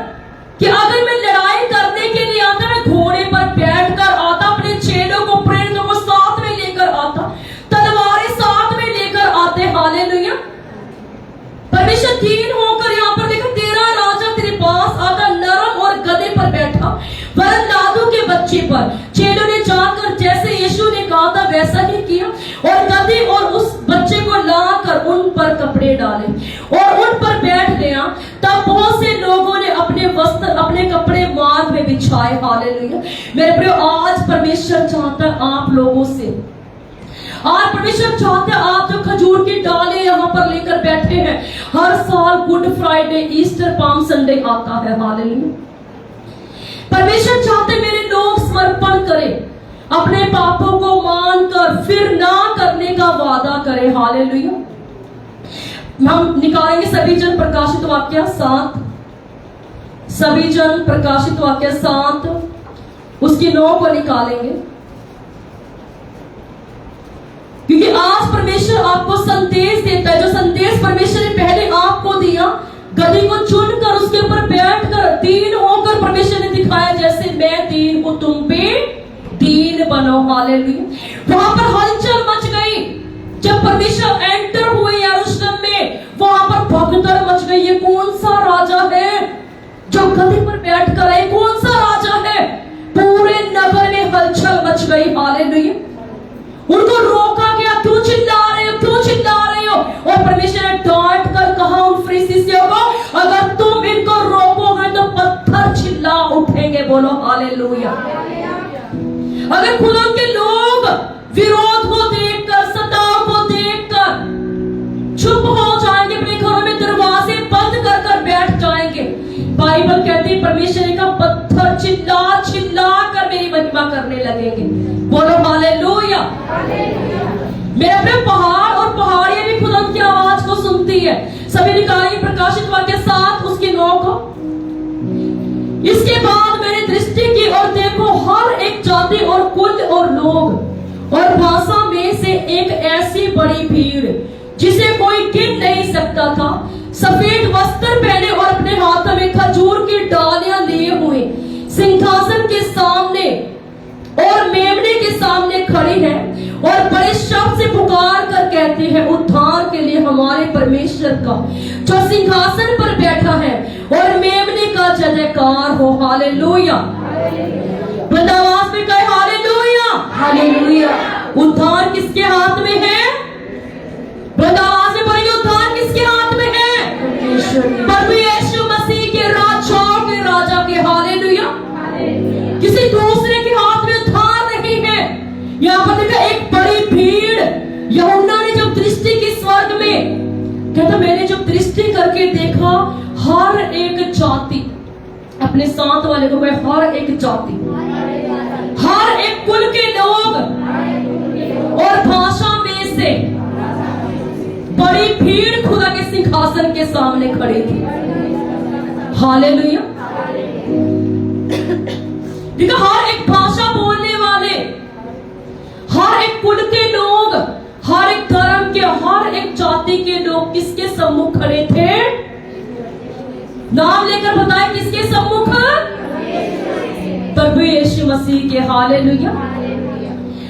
[SPEAKER 1] कि अगर मैं लड़ाई करने के लिए आता, मैं घोड़े पर बैठकर आता, अपने चेलों को, प्रेरितों को साथ में लेकर आता, तलवारें साथ में लेकर आते। हालेलुया। परमेश्वर दीन होकर यहाँ पर देखो, तेरा राजा तेरे पास आता, नरम और गधे पर बैठा, वरन लादू के बच्चे पर। चेलों ने जाकर जैसे यीशु ने कहा था वैसा ही किया, और गधे और उस बच्चे को लाकर उन पर कपड़े डाले और उन पर बैठ गया। तब बहुत से लोगों ने अपने वस्त्र, अपने कपड़े मार्ग में बिछाए। हालेलुया। मेरे प्रियो, आज परमेश्वर चाहता है आप लोगों से, आज परमेश्वर चाहते हैं आप जो खजूर की डालें यहाँ पर लेकर बैठे हैं, हर साल good Friday, Easter, palm Sunday आता है, हालेलुया। परमेश्वर चाहते मेरे लोग समर्पण करें, अपने पापों को मानकर फिर ना करने का वादा करें, हालेलुया। हम निकालेंगे सभी जन प्रकाशित वाक्य 7, सभी जन प्रकाशित वाक्य 7 उसकी 9 को निकालेंगे, क्योंकि आज परमेश्वर आपको संदेश देता है, जो संदेश परमेश्वर ने पहले आपको दिया, गधी को चुनकर उसके ऊपर बैठकर दीन होकर परमेश्वर ने दिखाया, जैसे मैं दीन हूं तुम पे दीन बनो, हालेलुया। वहां पर हलचल मच गई जब परमेश्वर एंटर हुए यरूशलेम में, वहां पर भगदड़ मच गई। ये कौन सा राजा है जो गधी पर बैठकर है, कौन सा राजा है? पूरे नगर में हलचल मच गई, हालेलुया। उनको रोका गया, क्यों चिल्ला रहे हो, क्यों चिल्ला रहे हो? और परमेश्वर ने डांट कर कहा उन फरीसियों को, अगर तुम इनको रोकोगे तो पत्थर चिल्ला उठेंगे, बोलो हालेलुया। अगर खुदा के लोग विरोध को देखकर, सताव को देखकर चुप हो जाएंगे, अपने घरों में दरवाजे बंद कर कर बैठ जाएंगे, बाइबल कहती है परमेश्वर का पत्थर चिल्ला चिल्ला कर मेरी महिमा करने लगेंगे, बोलो हालेलुया। मेरे अपने पहाड़ और पहाड़ियां भी खुदा की आवाज को सुनती है। सभी निकालेंगे प्रकाशित वाक्य 7 उसकी 9 को। इसके बाद मैंने दृष्टि की और देखो, हर एक जाति और कुल और लोग और भाषा में से एक ऐसी बड़ी भीड़ जिसे कोई गिन नहीं सकता था, सफेद वस्त्र पहने और अपने हाथों में खजूर की डालियां लिए हुए सिंहासन के सामने और मेमने के सामने खड़ी है और बड़े शब्द से पुकार कर कहती है, उद्धार के लिए हमारे परमेश्वर का जो सिंहासन पर बैठा है और मेमने का जय जयकार हो, हालेलुया। वृंदावास में कहे हालेलुया, हालेलुया। उद्धार किसके हाथ में है? वृंदावास में बोलेंगे उद्धार किसके हाथ में है? प्रभु यीशु मसीह के राजाओं के राजा के, हालेलुया। किसी दूसरे के हाथ में उद्धार नहीं है। यहाँ पर देखा एक बड़ी भीड़, यूहन्ना ने जब दृष्टि की स्वर्ग में, कहता मैंने जब दृष्टि करके देखा, हर एक जाति, अपने साथ वाले को कहे हर एक जाति, हर एक कुल के लोग और भाषा में से बड़ी भीड़ खुदा के सिंहासन के सामने खड़ी थी, हालेलुया। देखा हर एक भाषा बोलने वाले, हर एक कुल के लोग, हर एक धर्म के, हर एक जाति के लोग किसके सम्मुख खड़े थे? नाम लेकर बताए किसके सम्मुख? प्रभु यीशु मसीह के, हालेलुया।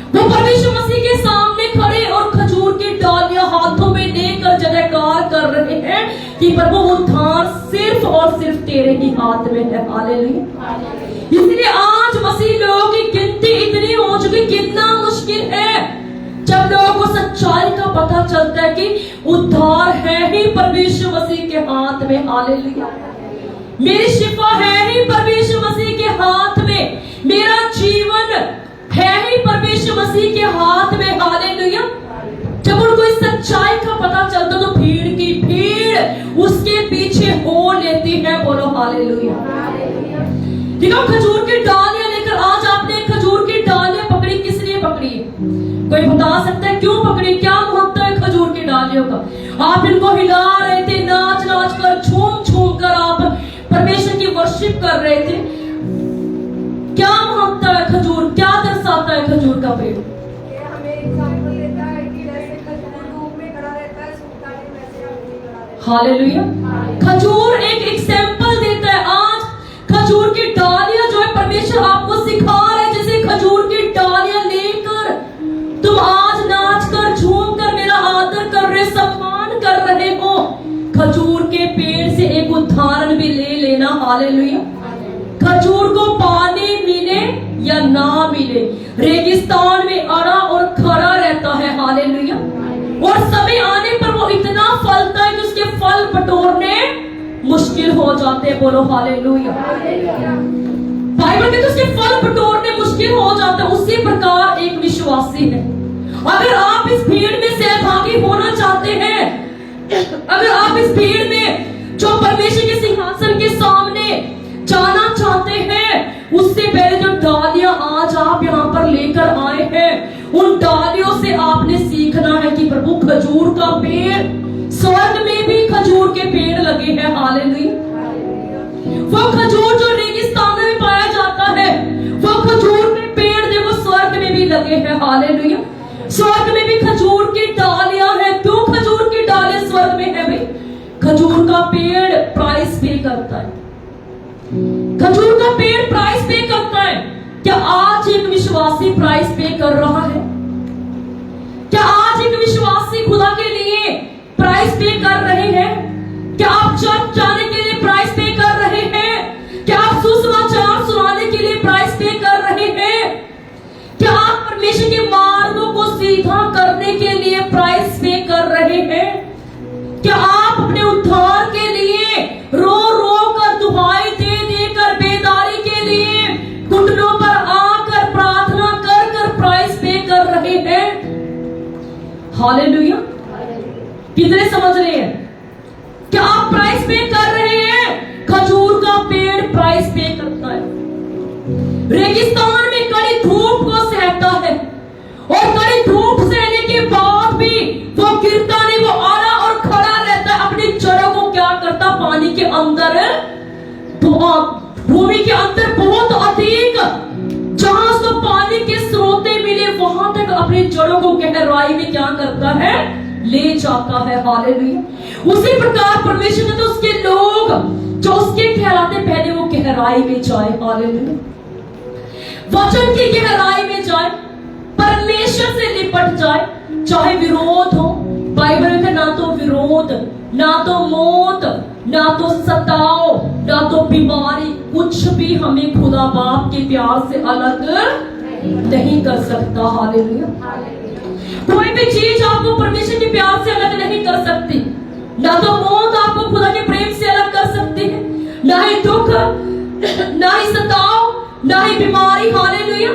[SPEAKER 1] वो परमेश्वर मसीह के सामने खड़े और खजूर की डालियां हाथों में लेकर जयकार कर रहे हैं कि प्रभु उद्धार सिर्फ और सिर्फ तेरे ही हाथ में है, हालेलुया। इसलिए आज मसीह लोगों की गिनती इतनी हो चुकी, कितना मुश्किल है जब लोगों को सच्चाई का पता चलता है कि उद्धार है ही परमेश्वर मसीह के हाथ में, हालेलुया। मेरी शिफा है ही परमेश्वर मसीह के हाथ में, मेरा जीवन है ही परमेश्वर मसीह के हाथ में, हालेलुया। जब उनको इस सच्चाई का पता चलता तो भीड़ की भीड़ उसके पीछे हो लेती है, बोलो हालेलुया। देखो खजूर की डालियां लेकर, आज आपने खजूर की डालियां पकड़ी, किस लिए पकड़ी? कोई बता सकता है क्यों पकड़ी? क्या महत्व है खजूर की डालियों का? आप इनको हिला रहे थे, नाच नाच कर, झूम झूम कर आप परमेश्वर की वर्शिप कर रहे थे। क्या महत्व है खजूर? क्या दर्शाता है खजूर का पेड़? हालेलुया। खजूर एक एग्जाम्पल देता है। आज खजूर की डालियां जो है परमेश्वर आपको सिखा रहे हैं, जैसे खजूर की डालियां लेकर तुम आज नाच कर, झूम कर मेरा आदर कर रहे, सम्मान कर रहे हो। खजूर के पेड़ से एक उदाहरण भी ले लेना, हालेलुया। खजूर को पानी मिले या ना मिले, रेगिस्तान में अड़ा और खड़ा रहता है, हालेलुया। और समय आने पर वो इतना फलता है कि उसके फल बटोरने मुश्किल हो जाते हैं, बोलो हालेलुया। बाइबल में तो उसके फल बटोरने मुश्किल हो जाते हैं। उसी प्रकार एक विश्वासी है, अगर आप इस भीड़ में सहभागी होना चाहते हैं, अगर आप इस भीड़ में जो परमेश्वर के सिंहासन के सामने जाना चाहते हैं, उससे पहले जो डालियां आज आप यहाँ पर लेकर आए हैं, उन डालियों से आपने सीखना है कि प्रभु खजूर का पेड़, स्वर्ग में भी खजूर के पेड़ लगे हैं। हालेलुया। वो खजूर जो रेगिस्तान में पाया जाता है, वो खजूर के पेड़ देखो स्वर्ग में भी लगे हैं। हालेलुया। स्वर्ग में भी खजूर की डालियां हैं। क्यों खजूर की डालियां स्वर्ग में है भाई? खजूर का पेड़ प्राइस पे करता है। खजूर का पेड़ प्राइस पे करता है। क्या आज एक विश्वासी प्राइस पे कर रहा है? क्या आज एक विश्वासी खुदा के लिए प्राइस पे कर रहे हैं? क्या आप चर्च जाने के लिए प्राइस पे कर रहे हैं? क्या आप सुसमाचार सुनाने के लिए प्राइस पे कर रहे हैं? क्या आप परमेश्वर के मार्गों को सीधा करने के लिए प्राइस पे कर रहे हैं? क्या आप अपने उद्धार के लिए रो रो कर, दुहाई दे देकर, बेदारी के लिए घुटनों पर आकर प्रार्थना कर कर प्राइस पे कर रहे हैं? हालेलुया। कितने समझ रहे हैं? क्या आप प्राइस पे कर रहे हैं? खजूर का पेड़ प्राइस पे करता है। रेगिस्तान में कड़ी धूप को सहता है, और कड़ी धूप सहने के बाद भी वो गिरता नहीं, वो आड़ा और खड़ा रहता है। अपनी जड़ों को क्या करता? पानी के अंदर, भूमि के अंदर बहुत अधिक, जहां उसको पानी के स्रोते मिले, वहां तक अपनी जड़ों को गहराई में क्या करता है? ले जाता है। हालेलुया। उसी प्रकार परमेश्वर ने तो उसके लोग जो उसके ठहराते पहले वो गहराई में जाए। हालेलुया। वचन की गहराई में जाए, परमेश्वर से लिपट जाए, चाहे विरोध हो। बाइबल में ना तो विरोध, ना तो मौत, ना तो सताओ, ना तो बीमारी, कुछ भी हमें खुदा बाप के प्यार से अलग नहीं कर सकता। हालेलुया। कोई भी चीज आपको परमेश्वर के प्यार से अलग नहीं कर सकती। ना तो मौत आपको खुदा के प्रेम से अलग कर सकती है, ना ही दुख, ना ही सताओ, ना ही बीमारी। हालेलुया।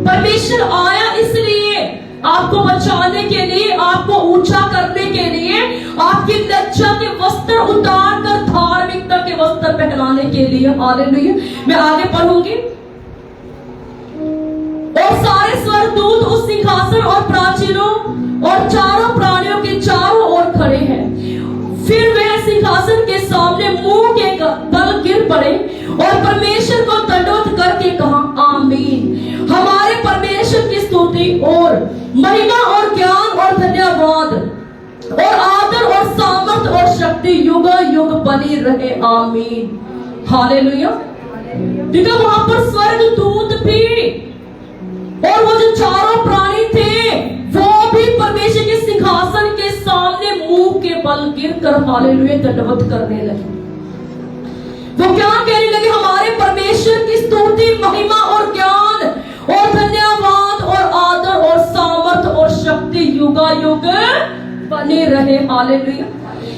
[SPEAKER 1] परमेश्वर आया इसलिए आपको बचाने के लिए, आपको ऊंचा करने के लिए, आपकी लज्जा के वस्त्र उतार कर धार्मिकता के वस्त्र पहनाने के लिए। हालेलुया। मैं आगे पढ़ूंगी। और सारे स्वर्गदूत उस सिंहासन और प्राचीनों और चारों प्राणियों के चारों ओर खड़े हैं। फिर वह सिंहासन के सामने मुंह के बल गिर पड़े और परमेश्वर को दंडवत करके कहा, आमीन। हमारे परमेश्वर की स्तुति और महिमा और ज्ञान और धन्यवाद और आदर और सामर्थ और शक्ति युग युग बनी रहे, आमीन। हालेलुया। देखो वहां पर स्वर्गदूत भी और वो जो चारों प्राणी थे, वो भी परमेश्वर के सिंहासन के सामने मुंह के बल गिरकर हालेलुया दंडवत करने लगे। वो क्या कहने लगे? हमारे परमेश्वर की स्तुति, महिमा और ज्ञान और धन्यवाद और आदर और सामर्थ और शक्ति युगा युग बने रहे। हालेलुया।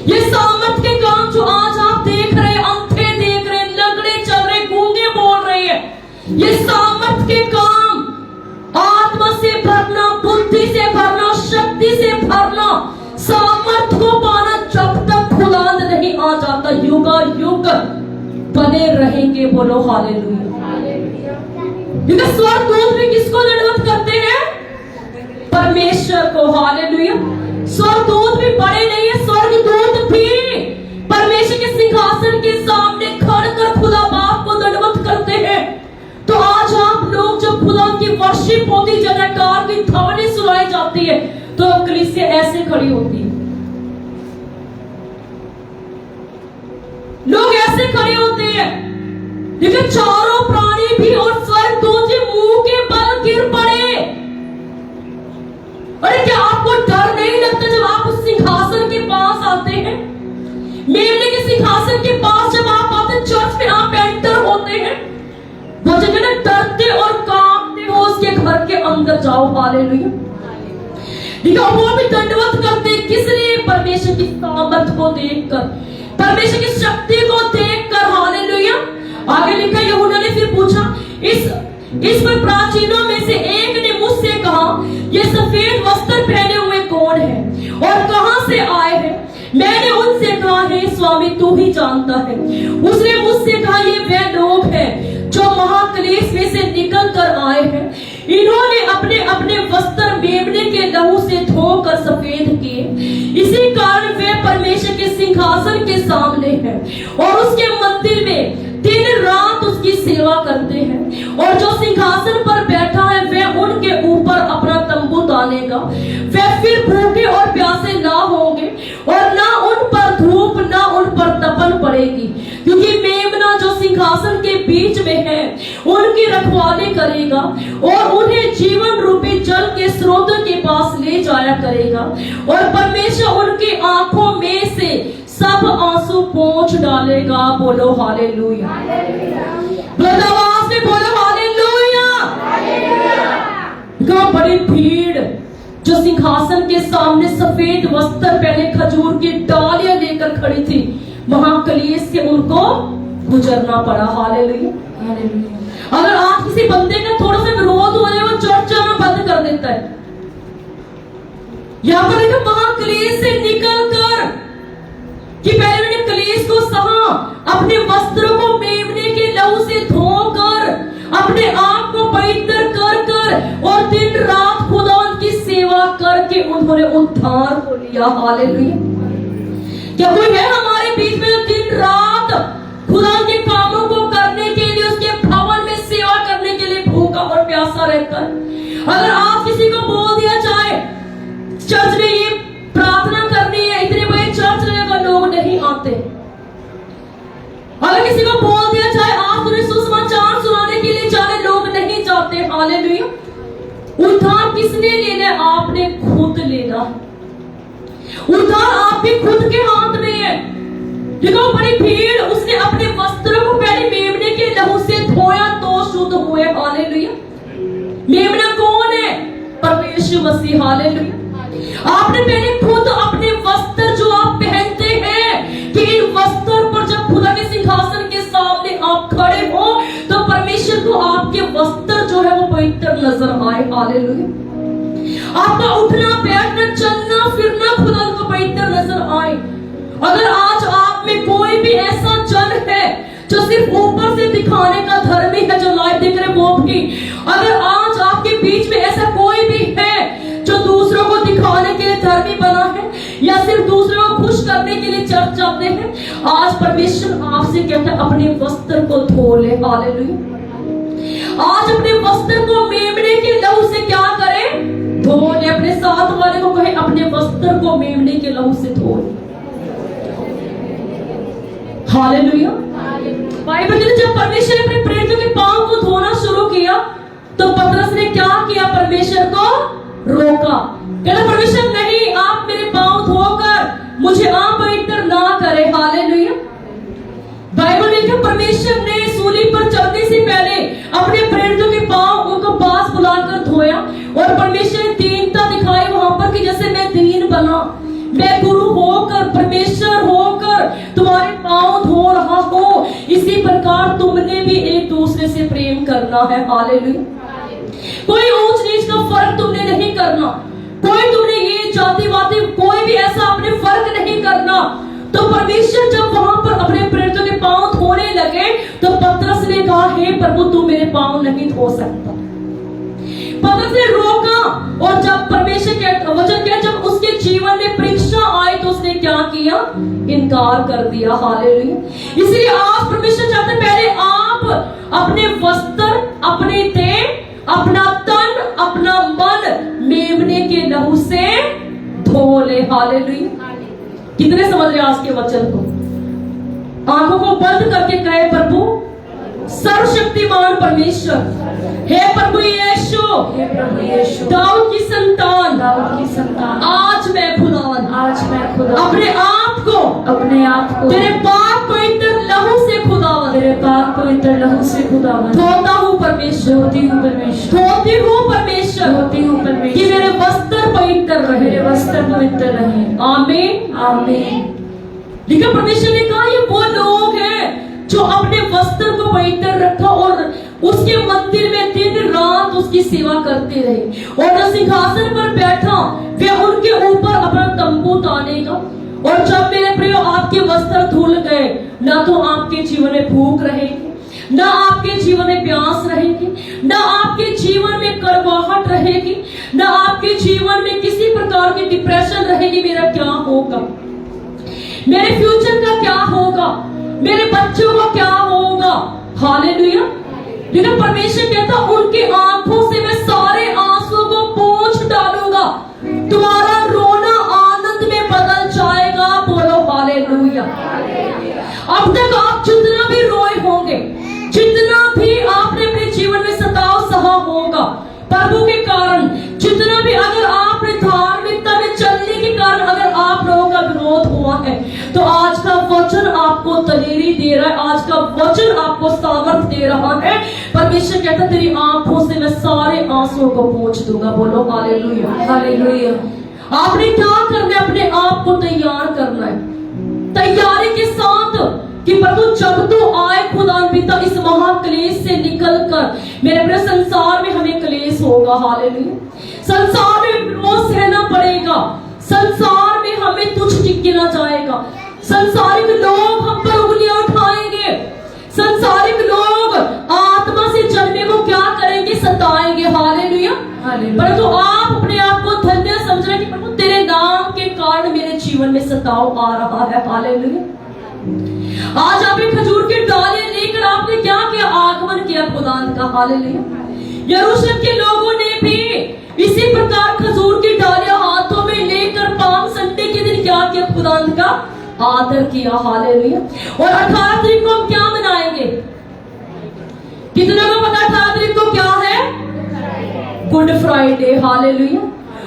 [SPEAKER 1] ये सामर्थ के काम जो आज आप देख रहे, अंधे देख रहे, लंगड़े चल रहे, गूंगे बोल रहे हैं, ये सामर्थ के काम, आत्मा से भरना, बुद्धि से भरना, शक्ति से भरना, सामर्थ को पाना, जब तक खुदावंद नहीं आ जाता, युगा युग बने रहेंगे। बोलो हालेलुया। क्योंकि स्वर्गदूत भी किसको दंडवत करते हैं? परमेश्वर को। हालेलुया। स्वर्गदूत भी बड़े नहीं है, स्वर्गदूत भी परमेश्वर के सिंहासन के सामने खड़कर खुदा बाप को दंडवत करते हैं। तो आज आप लोग जब खुदा की वर्शिप होती, जयकार की ध्वनि सुनाई जाती है, तो कलीसिया ऐसे खड़ी होती है, लोग ऐसे खड़े होते हैं। लेकिन चारों प्राणी भी और स्वर्गदूत भी मुंह के बल गिर पड़े। अरे क्या आपको डर नहीं लगता जब आप उस सिंहासन के पास आते हैं? मेमने के सिंहासन के पास जब आप आते, चर्च में आप एंटर होते हैं, वो जगह ना डरते और कांपते हो उसके घर के अंदर जाओ। हालेलुया। देखो वो भी दंडवत करते, किस लिए? परमेश्वर की सामर्थ को देखकर, परमेश्वर की शक्ति को देखकर। हालेलुया। आगे लिखा, यूहन्ना ने फिर पूछा, इस पर प्राचीनों में से एक ने मुझसे कहा, ये स्वामी तू ही जानता है। उसने मुझसे कहा ये वे लोग हैं जो महाक्लेश में से निकल कर आए हैं। इन्होंने अपने अपने वस्त्र मेमने के लहू से धोकर सफेद किए। इसी कारण वे परमेश्वर के सिंहासन के सामने हैं और उसके मंदिर में दिन रात उसकी सेवा करते हैं। और जो सिंहासन पर बैठा है वह उनके ऊपर अपना तंबू तानेगा। वे फिर भूखे और प्यासे ना होंगे और ना उन पर धूप ना उन पर तपन पड़ेगी, क्योंकि मेमना जो सिंहासन के बीच में है उनकी रखवाली करेगा और उन्हें जीवन रूपी जल के स्रोतों के पास ले जाया करेगा। और परमेश्वर उनकी आंखों में से सब आंसू पोंछ डालेगा। बोलो हालेलुया। आवाज में बोलो हालेलुया। बड़ी भीड़ जो सिंहासन के सामने सफेद वस्त्र पहने खजूर की डालियां लेकर खड़ी थी, महाक्लेश से उनको गुजरना पड़ा। हालेलुया। अगर आज किसी बंदे का थोड़ा सा विरोध हो जाए वो चर्च जाना बंद कर देता है। यहाँ पर देखो महाक्लेश से निकल कर कि पहले मैंने क्लेश को सहा, अपने वस्त्रों को मेमने के लहू से धोकर अपने आप को पवित्र कर कर और दिन रात खुदा की सेवा करके उन्होंने उद्धार को लिया। हालेलुया। क्या कोई है हमारे बीच में जो दिन रात खुदा के कामों को करने के लिए, उसके भवन में सेवा करने के लिए भूखा और प्यासा रहता है? अगर आप किसी को बोल दिया जाए चर्च में ये प्रार्थना करनी है, इतने बड़े चर्च रहेगा, लोग नहीं आते। अगर किसी को बोल दिया जाए आप उन्हें सुसमाचार सुनाने के लिए जाने, लोग नहीं जाते। हालेलुया। उद्धार किसने लेना है? आपने खुद लेना। उद्धार आपके खुद के हाथ में है। देखो बड़ी भीड़, उसने अपने वस्त्रों को पहले मेमने के लहू से धोया तो शुद्ध हुए। हालेलुया। मेमना कौन है? परमेश्वर मसीह। हालेलुया। आपने पहले खुद अपने वस्त्र जो आप पहनते हैं कि इन वस्त्रों पर जब खुदा के सिंहासन के सामने आप खड़े हो तो परमेश्वर को आपके वस्त्र जो है वो पवित्र नजर आए। हालेलुया। आपका उठना बैठना चलना फिरना खुदा को पवित्र नजर आए। अगर आज आप में कोई भी ऐसा जन है जो सिर्फ ऊपर से दिखाने का धर्मी है, जो लाइव देख रहे वो भी, अगर आज आपके बीच में ऐसा कोई भी है जो दूसरों को दिखाने के लिए धर्मी बना है या सिर्फ दूसरों को खुश करने के लिए चर्च जाते हैं, आज परमेश्वर आपसे कहता है अपने वस्त्र को धो ले। हालेलुया। आज अपने वस्त्र को मेमने के लहू से क्या करें? धो ले। अपने साथ वाले को कहे अपने वस्त्र को मेमने के लहू से धो ले। हालेलुया। बाइबल कहती है जब परमेश्वर ने अपने प्रेरितों के पांव को धोना शुरू किया तो पतरस ने क्या किया? परमेश्वर को रोका। कहता परमेश्वर नहीं, आप मेरे पांव धोकर मुझे अपवित्र ना करे। हालेलुया। बाइबल में लिखा परमेश्वर ने सूली पर चढ़ने से पहले अपने प्रेरितों के पांव उनको पास बुलाकर धोया और परमेश्वर ने दीनता दिखाई वहां पर कि जैसे मैं दीन बना, मैं गुरु होकर परमेश्वर होकर तुम्हारे पांव धो रहा हूं, इसी प्रकार तुमने भी एक दूसरे से प्रेम करना है। हालेलुया। कोई ऊंच नीच का फर्क तुमने नहीं करना, कोई तुमने ये जातिवादी कोई भी ऐसा अपने फर्क नहीं करना। तो परमेश्वर जब वहां पर अपने प्रेरितों के पांव धोने लगे तो पतरस ने कहा हे प्रभु तू मेरे पांव नहीं धो सकता। पतरस ने रोका और जब परमेश्वर के वचन के जब उसके जीवन में परीक्षा आई तो उसने क्या किया? इनकार कर दिया। हालेलुया। इसलिए आज परमेश्वर चाहते पहले आप अपने वस्त्र, अपने देह, अपना तन, अपना मन मेमने के लहू से धो ले। हालेलुया। कितने समझ रहे आज के वचन को? आंखों को बंद करके कहे प्रभु सर्वशक्तिमान परमेश्वर, हे प्रभु यीशु, दाऊद की संतान, आज मैं खुदा अपने आप को तेरे पाक पवित्र लहू से खुदा धोता हूँ परमेश्वर, धोती हूँ परमेश्वर कि मेरे वस्त्र पवित्र रहे। आमीन आमीन। लेकिन परमेश्वर ने कहा ये वो लोग हैं जो अपने वस्त्र को पवित्र रखा और उसके मंदिर में दिन रात उसकी सेवा करते रहे। और जो सिंहासन पर बैठा वह उनके ऊपर अपना तंबू तानेगा और जब मेरे प्रियो आपके वस्त्र धुल गए, ना तो आपके जीवन में भूख रहेगी, ना आपके जीवन में प्यास रहेगी, ना आपके जीवन में कड़वाहट रहेगी, ना आपके जीवन में किसी प्रकार की डिप्रेशन रहेगी। मेरा क्या होगा, मेरे फ्यूचर का क्या होगा, मेरे बच्चों का क्या होगा। हालेलुया। लेकिन परमेश्वर कहता उनकी आंखों से मैं सारे आंसू को पोंछ डालूंगा, तुम्हारा रोना आनंद में बदल जाएगा। बोलो हालेलुया। अब तक आप जितना भी रोए होंगे, जितना भी आपने अपने जीवन में सताव सहा होगा प्रभु के कारण, जितना भी अगर आपने धार्मिकता में चलने के कारण अगर आप लोगों का विरोध हुआ है, तो आज का वचन आपको दलेरी दे रहा है, आज का वचन आपको सामर्थ दे रहा है। परमेश्वर कहता तेरी आंखों से मैं सारे आंसुओं को पोंछ दूंगा। बोलो हालेलुया। हालेलुया। आपने क्या करना है, अपने आप को तैयार करना है, तैयारी के साथ कि प्रभु जब तू आए खुदा पिता इस महाक्लेश से निकल कर, मेरे अपने संसार में हमें क्लेश होगा। हालेलुया। संसार में विरोध सहना पड़ेगा, संसार में हमें तुच्छ गिना जाएगा, संसारिक लोग हम पर उंगलियां उठाएंगे, संसारिक लोग आत्मा से जन्मे को क्या करेंगे, सताएंगे। हालेलुया। परंतु आप अपने आप को धन्य समझ रहे कि प्रभु तेरे नाम के कारण मेरे जीवन में सताव आ रहा है। हालेलुया। आज आप एक खजूर की डालियां लेकर आपने क्या किया, आगमन किया खुदान का। हालेलुया। यरूशलेम के लोगों ने भी इसी प्रकार खजूर की डालियां हाथों में लेकर पाम संडे के दिन क्या किया, खुदान का आदर किया। हालेलुया। और 18 तारीख को हम क्या मनाएंगे, कितने को पता 18 तारीख को क्या है, गुड फ्राइडे। हालेलुया।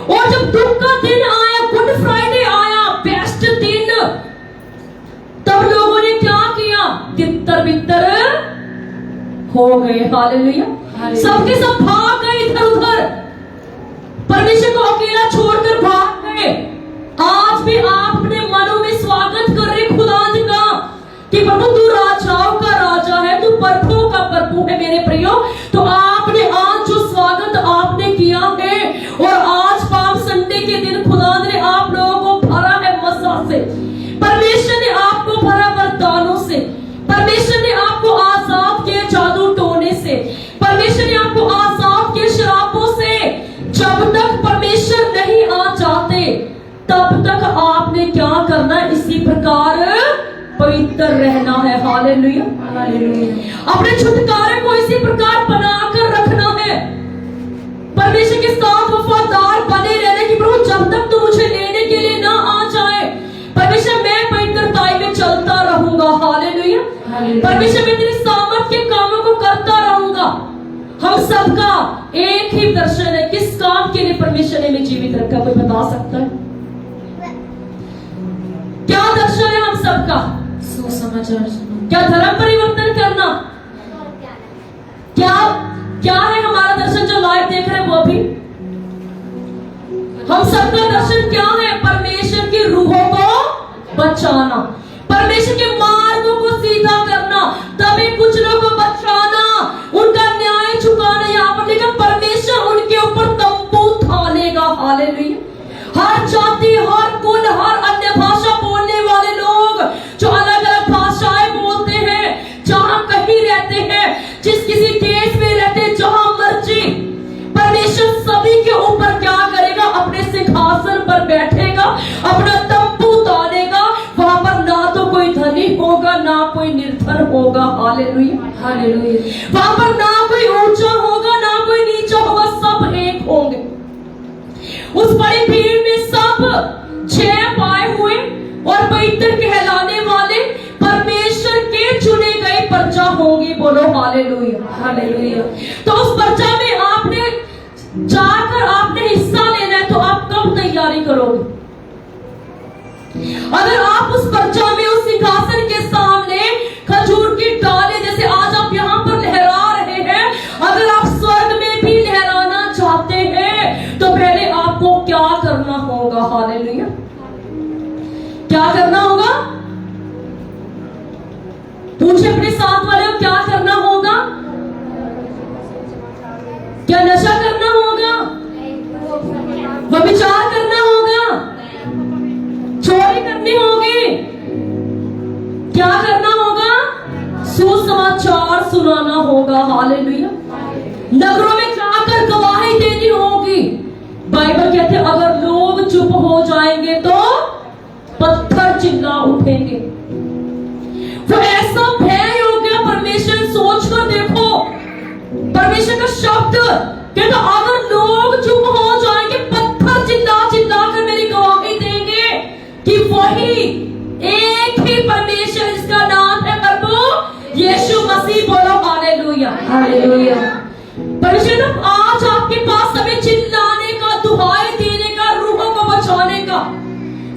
[SPEAKER 1] और जब दुख का दिन आया, गुड फ्राइडे आया, बेस्ट दिन, तब लोगों ने क्या किया, तितर बितर हो गए। हालेलुया। सबके सब भाग गए इधर उधर, परमेश्वर को अकेला छोड़कर भाग गए। आज भी आप अपने मनों में स्वागत कर रहे खुदा का कि प्रभु तू राजाओं का राजा है, तू प्रभु का प्रभु है। मेरे प्रियो, तो आपने आज जो स्वागत आपने किया है, और आज पाप संडे के दिन खुदा ने आप लोगों को भरा है मसा से, परमेश्वर ने आपको भरा वरदानों से, परमेश्वर ने आपको आजाद किया जादू टोने से, परमेश्वर ने आपको आजाद किया शराबों से। जब तक परमेश्वर नहीं आ जाते तब तक आपने क्या करना, इसी प्रकार पवित्र रहना है। हालेलुया। हालेलुया। अपने छुटकारे को इसी प्रकार बनाकर रखना है, परमेश्वर के साथ वफादार बने रहने की, प्रभु जब तक तू मुझे लेने के लिए ना आ जाए, परमेश्वर मैं पवित्रताई में चलता रहूंगा। हालेलुया। परमेश्वर मैं तेरी सामर्थ के कामों को करता रहूंगा। हम सबका एक ही दर्शन है, किस काम के लिए परमेश्वर ने हमें जीवित रखा, कोई बता सकता है? क्या दर्शन है हम सबका? सुसमाचार सुनाना। क्या धर्म परिवर्तन करना? क्या क्या है हमारा दर्शन जो लाइव देख रहे हैं वो भी? हम सबका दर्शन क्या है? परमेश्वर की रूहों को बचाना, परमेश्वर के मार्गों को सीधा करना, तभी कुछ लोगों को बचाना, उनका न्याय चुकाना। यहाँ पर लिखा परमेश्वर उनके ऊपर तंबू ढालेगा। हालेलुया। हर जाति, हर कुल, हर अन्य भाषा बोलने वाले लोग जो अलग अलग भाषाएं बोलते हैं, जहां कहीं रहते हैं, जिस किसी देश में रहते हैं, जहां मर्जी, परमेश्वर सभी के ऊपर क्या करेगा, अपने सिंहासन पर बैठेगा, अपना तंबू डालेगा। वहां पर ना तो कोई धनी होगा, ना कोई निर्धन होगा। हालेलुया। हालेलुया। वहां पर ना कोई ऊंचा होगा, ना कोई नीचा होगा, सब एक होंगे। उस बड़ी भीड़ में सब जय पाए हुए और पवित्र कहलाने वाले परमेश्वर के चुने गए प्रजा होंगे। बोलो हालेलुया। हालेलुया। तो उस प्रजा में आपने जाकर आपने हिस्सा लेना है, तो आप कब तैयारी करोगे? अगर आप उस प्रजा में, उस सिंहासन के सामने खजूर की डाले जैसे आज आप यहाँ पर लहरा रहे हैं, अगर आप स्वर्ग में भी लहराना चाहते हैं, तो पहले आपको क्या करना होगा? हालेलुया। क्या करना होगा? पूछे अपने साथ वाले को, क्या करना होगा? क्या नशा करना होगा? व्यभिचार करना होगा? चोरी करनी होगी? सुसमाचार सुनाना होगा। हालेलुया। नगरों में जाकर गवाही देनी होगी। बाइबल कहते हैं अगर लोग चुप हो जाएंगे तो पत्थर चिल्ला उठेंगे। वो ऐसा भय हो गया, परमेश्वर सोच कर देखो, परमेश्वर का शब्द कहता अगर लोग चुप हो जाएंगे, पत्थर चिल्ला चिल्ला कर मेरी गवाही देंगे कि वही एक ही परमेश्वर जिसका नाम है प्रभु यीशु मसीह। बोलो हालेलुया।
[SPEAKER 2] हालेलुया।
[SPEAKER 1] परमेश्वर आज आपके पास समय चिल्लाने का, दुहाई देने का, रूहों को बचाने का,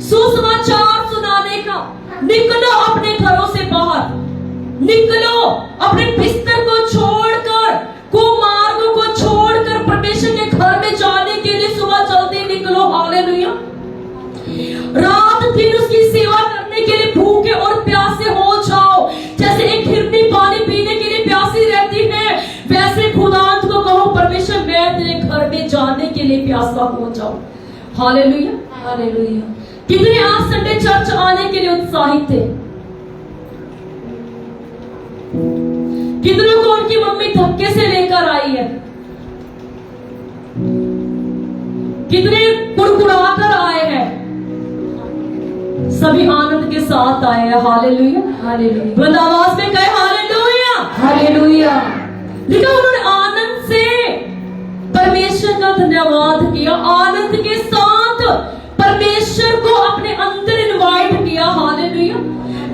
[SPEAKER 1] सुसमाचार सुनाने का। निकलो अपने घरों से बाहर, निकलो अपने बिस्तर को छोड़कर, कुमार्गों को छोड़कर परमेश्वर के घर में जाने के लिए सुबह जल्दी निकलो। हालेलुया। रात दिन उसकी सेवा करने के लिए भूखे और प्यासे हो जाओ। जैसे एक हिरनी पानी पीने के लिए प्यासी रहती है, वैसे खुदावंद को कहो परमेश्वर मैं तेरे घर में जाने के लिए प्यासा हो जाओ। हालेलुया।
[SPEAKER 2] हालेलुया।
[SPEAKER 1] कितने आज संडे चर्च आने के लिए उत्साहित थे? कितनों को उनकी मम्मी धक्के से लेकर आई है? कितने कुड़कुड़ाकर आए हैं? सभी आनंद के साथ आए हैं। हालेलुया।
[SPEAKER 2] हालेलुया।
[SPEAKER 1] बुलंद आवाज में कहे हालेलुया।
[SPEAKER 2] हालेलुया।
[SPEAKER 1] देखो उन्होंने आनंद से परमेश्वर का धन्यवाद किया, आनंद के साथ परमेश्वर को अपने अंदर इनवाइट किया। हालेलुया।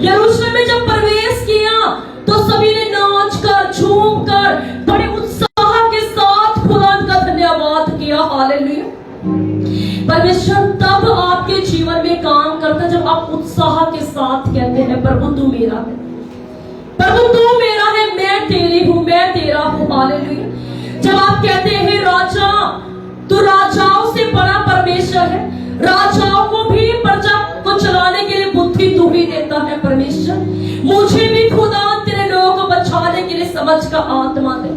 [SPEAKER 1] यरूशलेम में जब प्रवेश किया तो सभी ने नाच कर, झूम कर, बड़े उत्साह के साथ खुदा का धन्यवाद किया। हालेलुया। परमेश्वर तब आपके जीवन में काम करता जब आप उत्साह के साथ कहते हैं प्रभु तू मेरा है, प्रभु तू मेरा है, मैं तेरी हूं, मैं तेरा हूं। हालेलुया। जब आप कहते हैं राजा, तू राजाओं से बड़ा परमेश्वर है, राजाओं को भी प्रजा को चलाने के लिए बुद्धि तू ही देता है परमेश्वर। मुझे भी खुदा तेरे लोगों को बचाने के लिए समझ का आत्मा दे,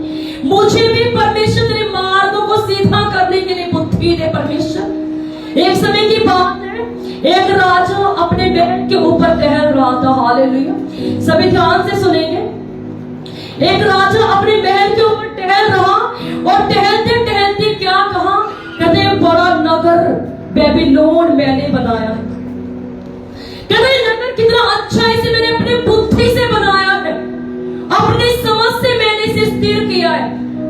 [SPEAKER 1] मुझे भी परमेश्वर तेरे मार्गों को सीधा करने के लिए बुद्धि दे परमेश्वर। एक समय की बात है, एक राजा अपने महल के ऊपर टहल रहा था। हालेलुया। सभी ध्यान से सुनेंगे। एक राजा अपने महल के ऊपर टहल रहा और टहलते टहलते क्या कहा, कहते हैं बड़ा नगर बेबीलोन मैंने बनाया है। कहते हैं नगर कितना अच्छा है, इसे मैंने अपनी बुद्धि से बनाया है, अपनी समझ से मैंने इसे स्थिर किया है।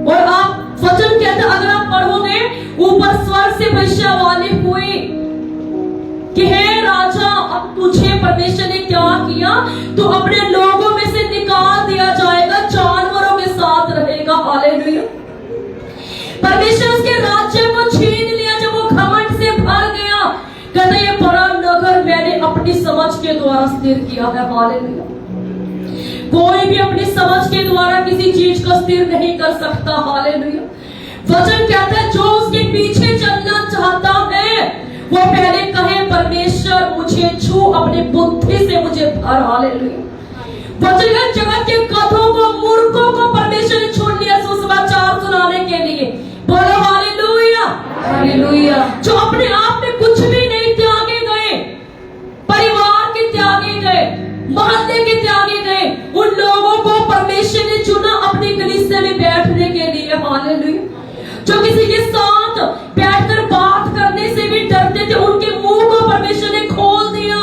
[SPEAKER 1] और आप वचन कहते हैं अगर आप पढ़ोगे ऊपर स्वर्ग से भविष्यवाणी हुई कि हे राजा अब तुझे परमेश्वर ने क्या किया, तू अपने लोगों में से निकाल दिया जाएगा, जानवरों के साथ रहेगा। हालेलुया। परमेश्वर उसके राज्य को छीन लिया जब वो घमंड से भर गया। कहते ये बड़ा नगर मैंने अपनी समझ के द्वारा स्थिर किया है। हालेलुया। कोई भी अपनी समझ के द्वारा किसी चीज को स्थिर नहीं कर सकता। हालेलुया। वचन कहता है जो उसके पीछे चलना चाहता है वो पहले कहे परमेश्वर मुझे छू, अपनी बुद्धि से मुझे भर। हालेलुया। वचन का जगत के कथों को, मूर्खों को परमेश्वर ने छू लिया सुसमाचार सुनाने के लिए। बोलो हालेलुया।
[SPEAKER 2] हालेलुया।
[SPEAKER 1] जो अपने आप में कुछ भी नहीं त्यागे गए, परिवार के त्यागे गए, मोहल्ले के त्यागे गए, उन लोगों को परमेश्वर ने चुना अपनी कलीसिया में बैठने के लिए। हालेलुया। जो किसी के साथ बैठकर बात करने से भी डरते थे, उनके मुंह को परमेश्वर ने खोल दिया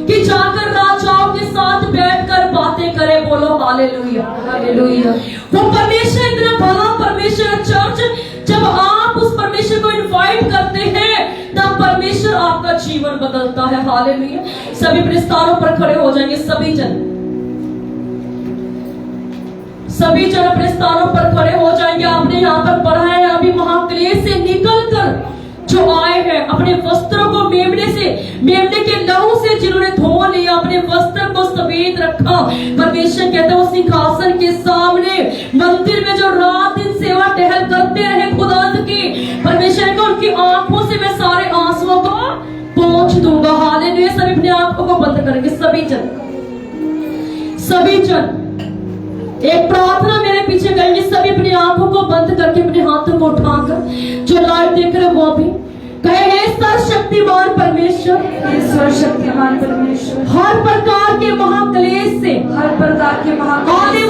[SPEAKER 1] कि जाकर राजाओं के साथ बैठकर बातें करें। बोलो हालेलुया।
[SPEAKER 2] हालेलुया।
[SPEAKER 1] वो परमेश्वर इतना बड़ा परमेश्वर चर्च, जब आप उस परमेश्वर को इनवाइट करते हैं तब परमेश्वर आपका जीवन बदलता है। हालेलुया। सभी अपने स्थानों पर खड़े हो जाएंगे। सभी जन अपने स्थानों पर खड़े हो जाएंगे। आपने यहाँ पर पढ़ा है अभी महाक्लेश से निकलकर जो आए हैं, अपने वस्त्रों को मेमने के लहू से जिन्होंने धो लिया, अपने वस्त्र को सफेद रखा। परमेश्वर कहता है वो सिंहासन के सामने मंदिर में जो रात दिन सेवा टहल करते रहे खुदावंद की, परमेश्वर को उनकी आंखों से मैं सारे आंसुओं को पोंछ दूंगा। हालेलुया। सभी अपनी आंखों को बंद करेंगे। सभी जन एक प्रार्थना मेरे पीछे करेंगे। सभी अपनी आंखों को बंद करके अपने हाथों को उठाकर जो लाइव देख रहे वो भी कहे हे सर्वशक्तिमान परमेश्वर,
[SPEAKER 2] हे सर्वशक्तिमान परमेश्वर,
[SPEAKER 1] हर प्रकार के महाक्लेश से,
[SPEAKER 2] हर प्रकार के
[SPEAKER 1] आने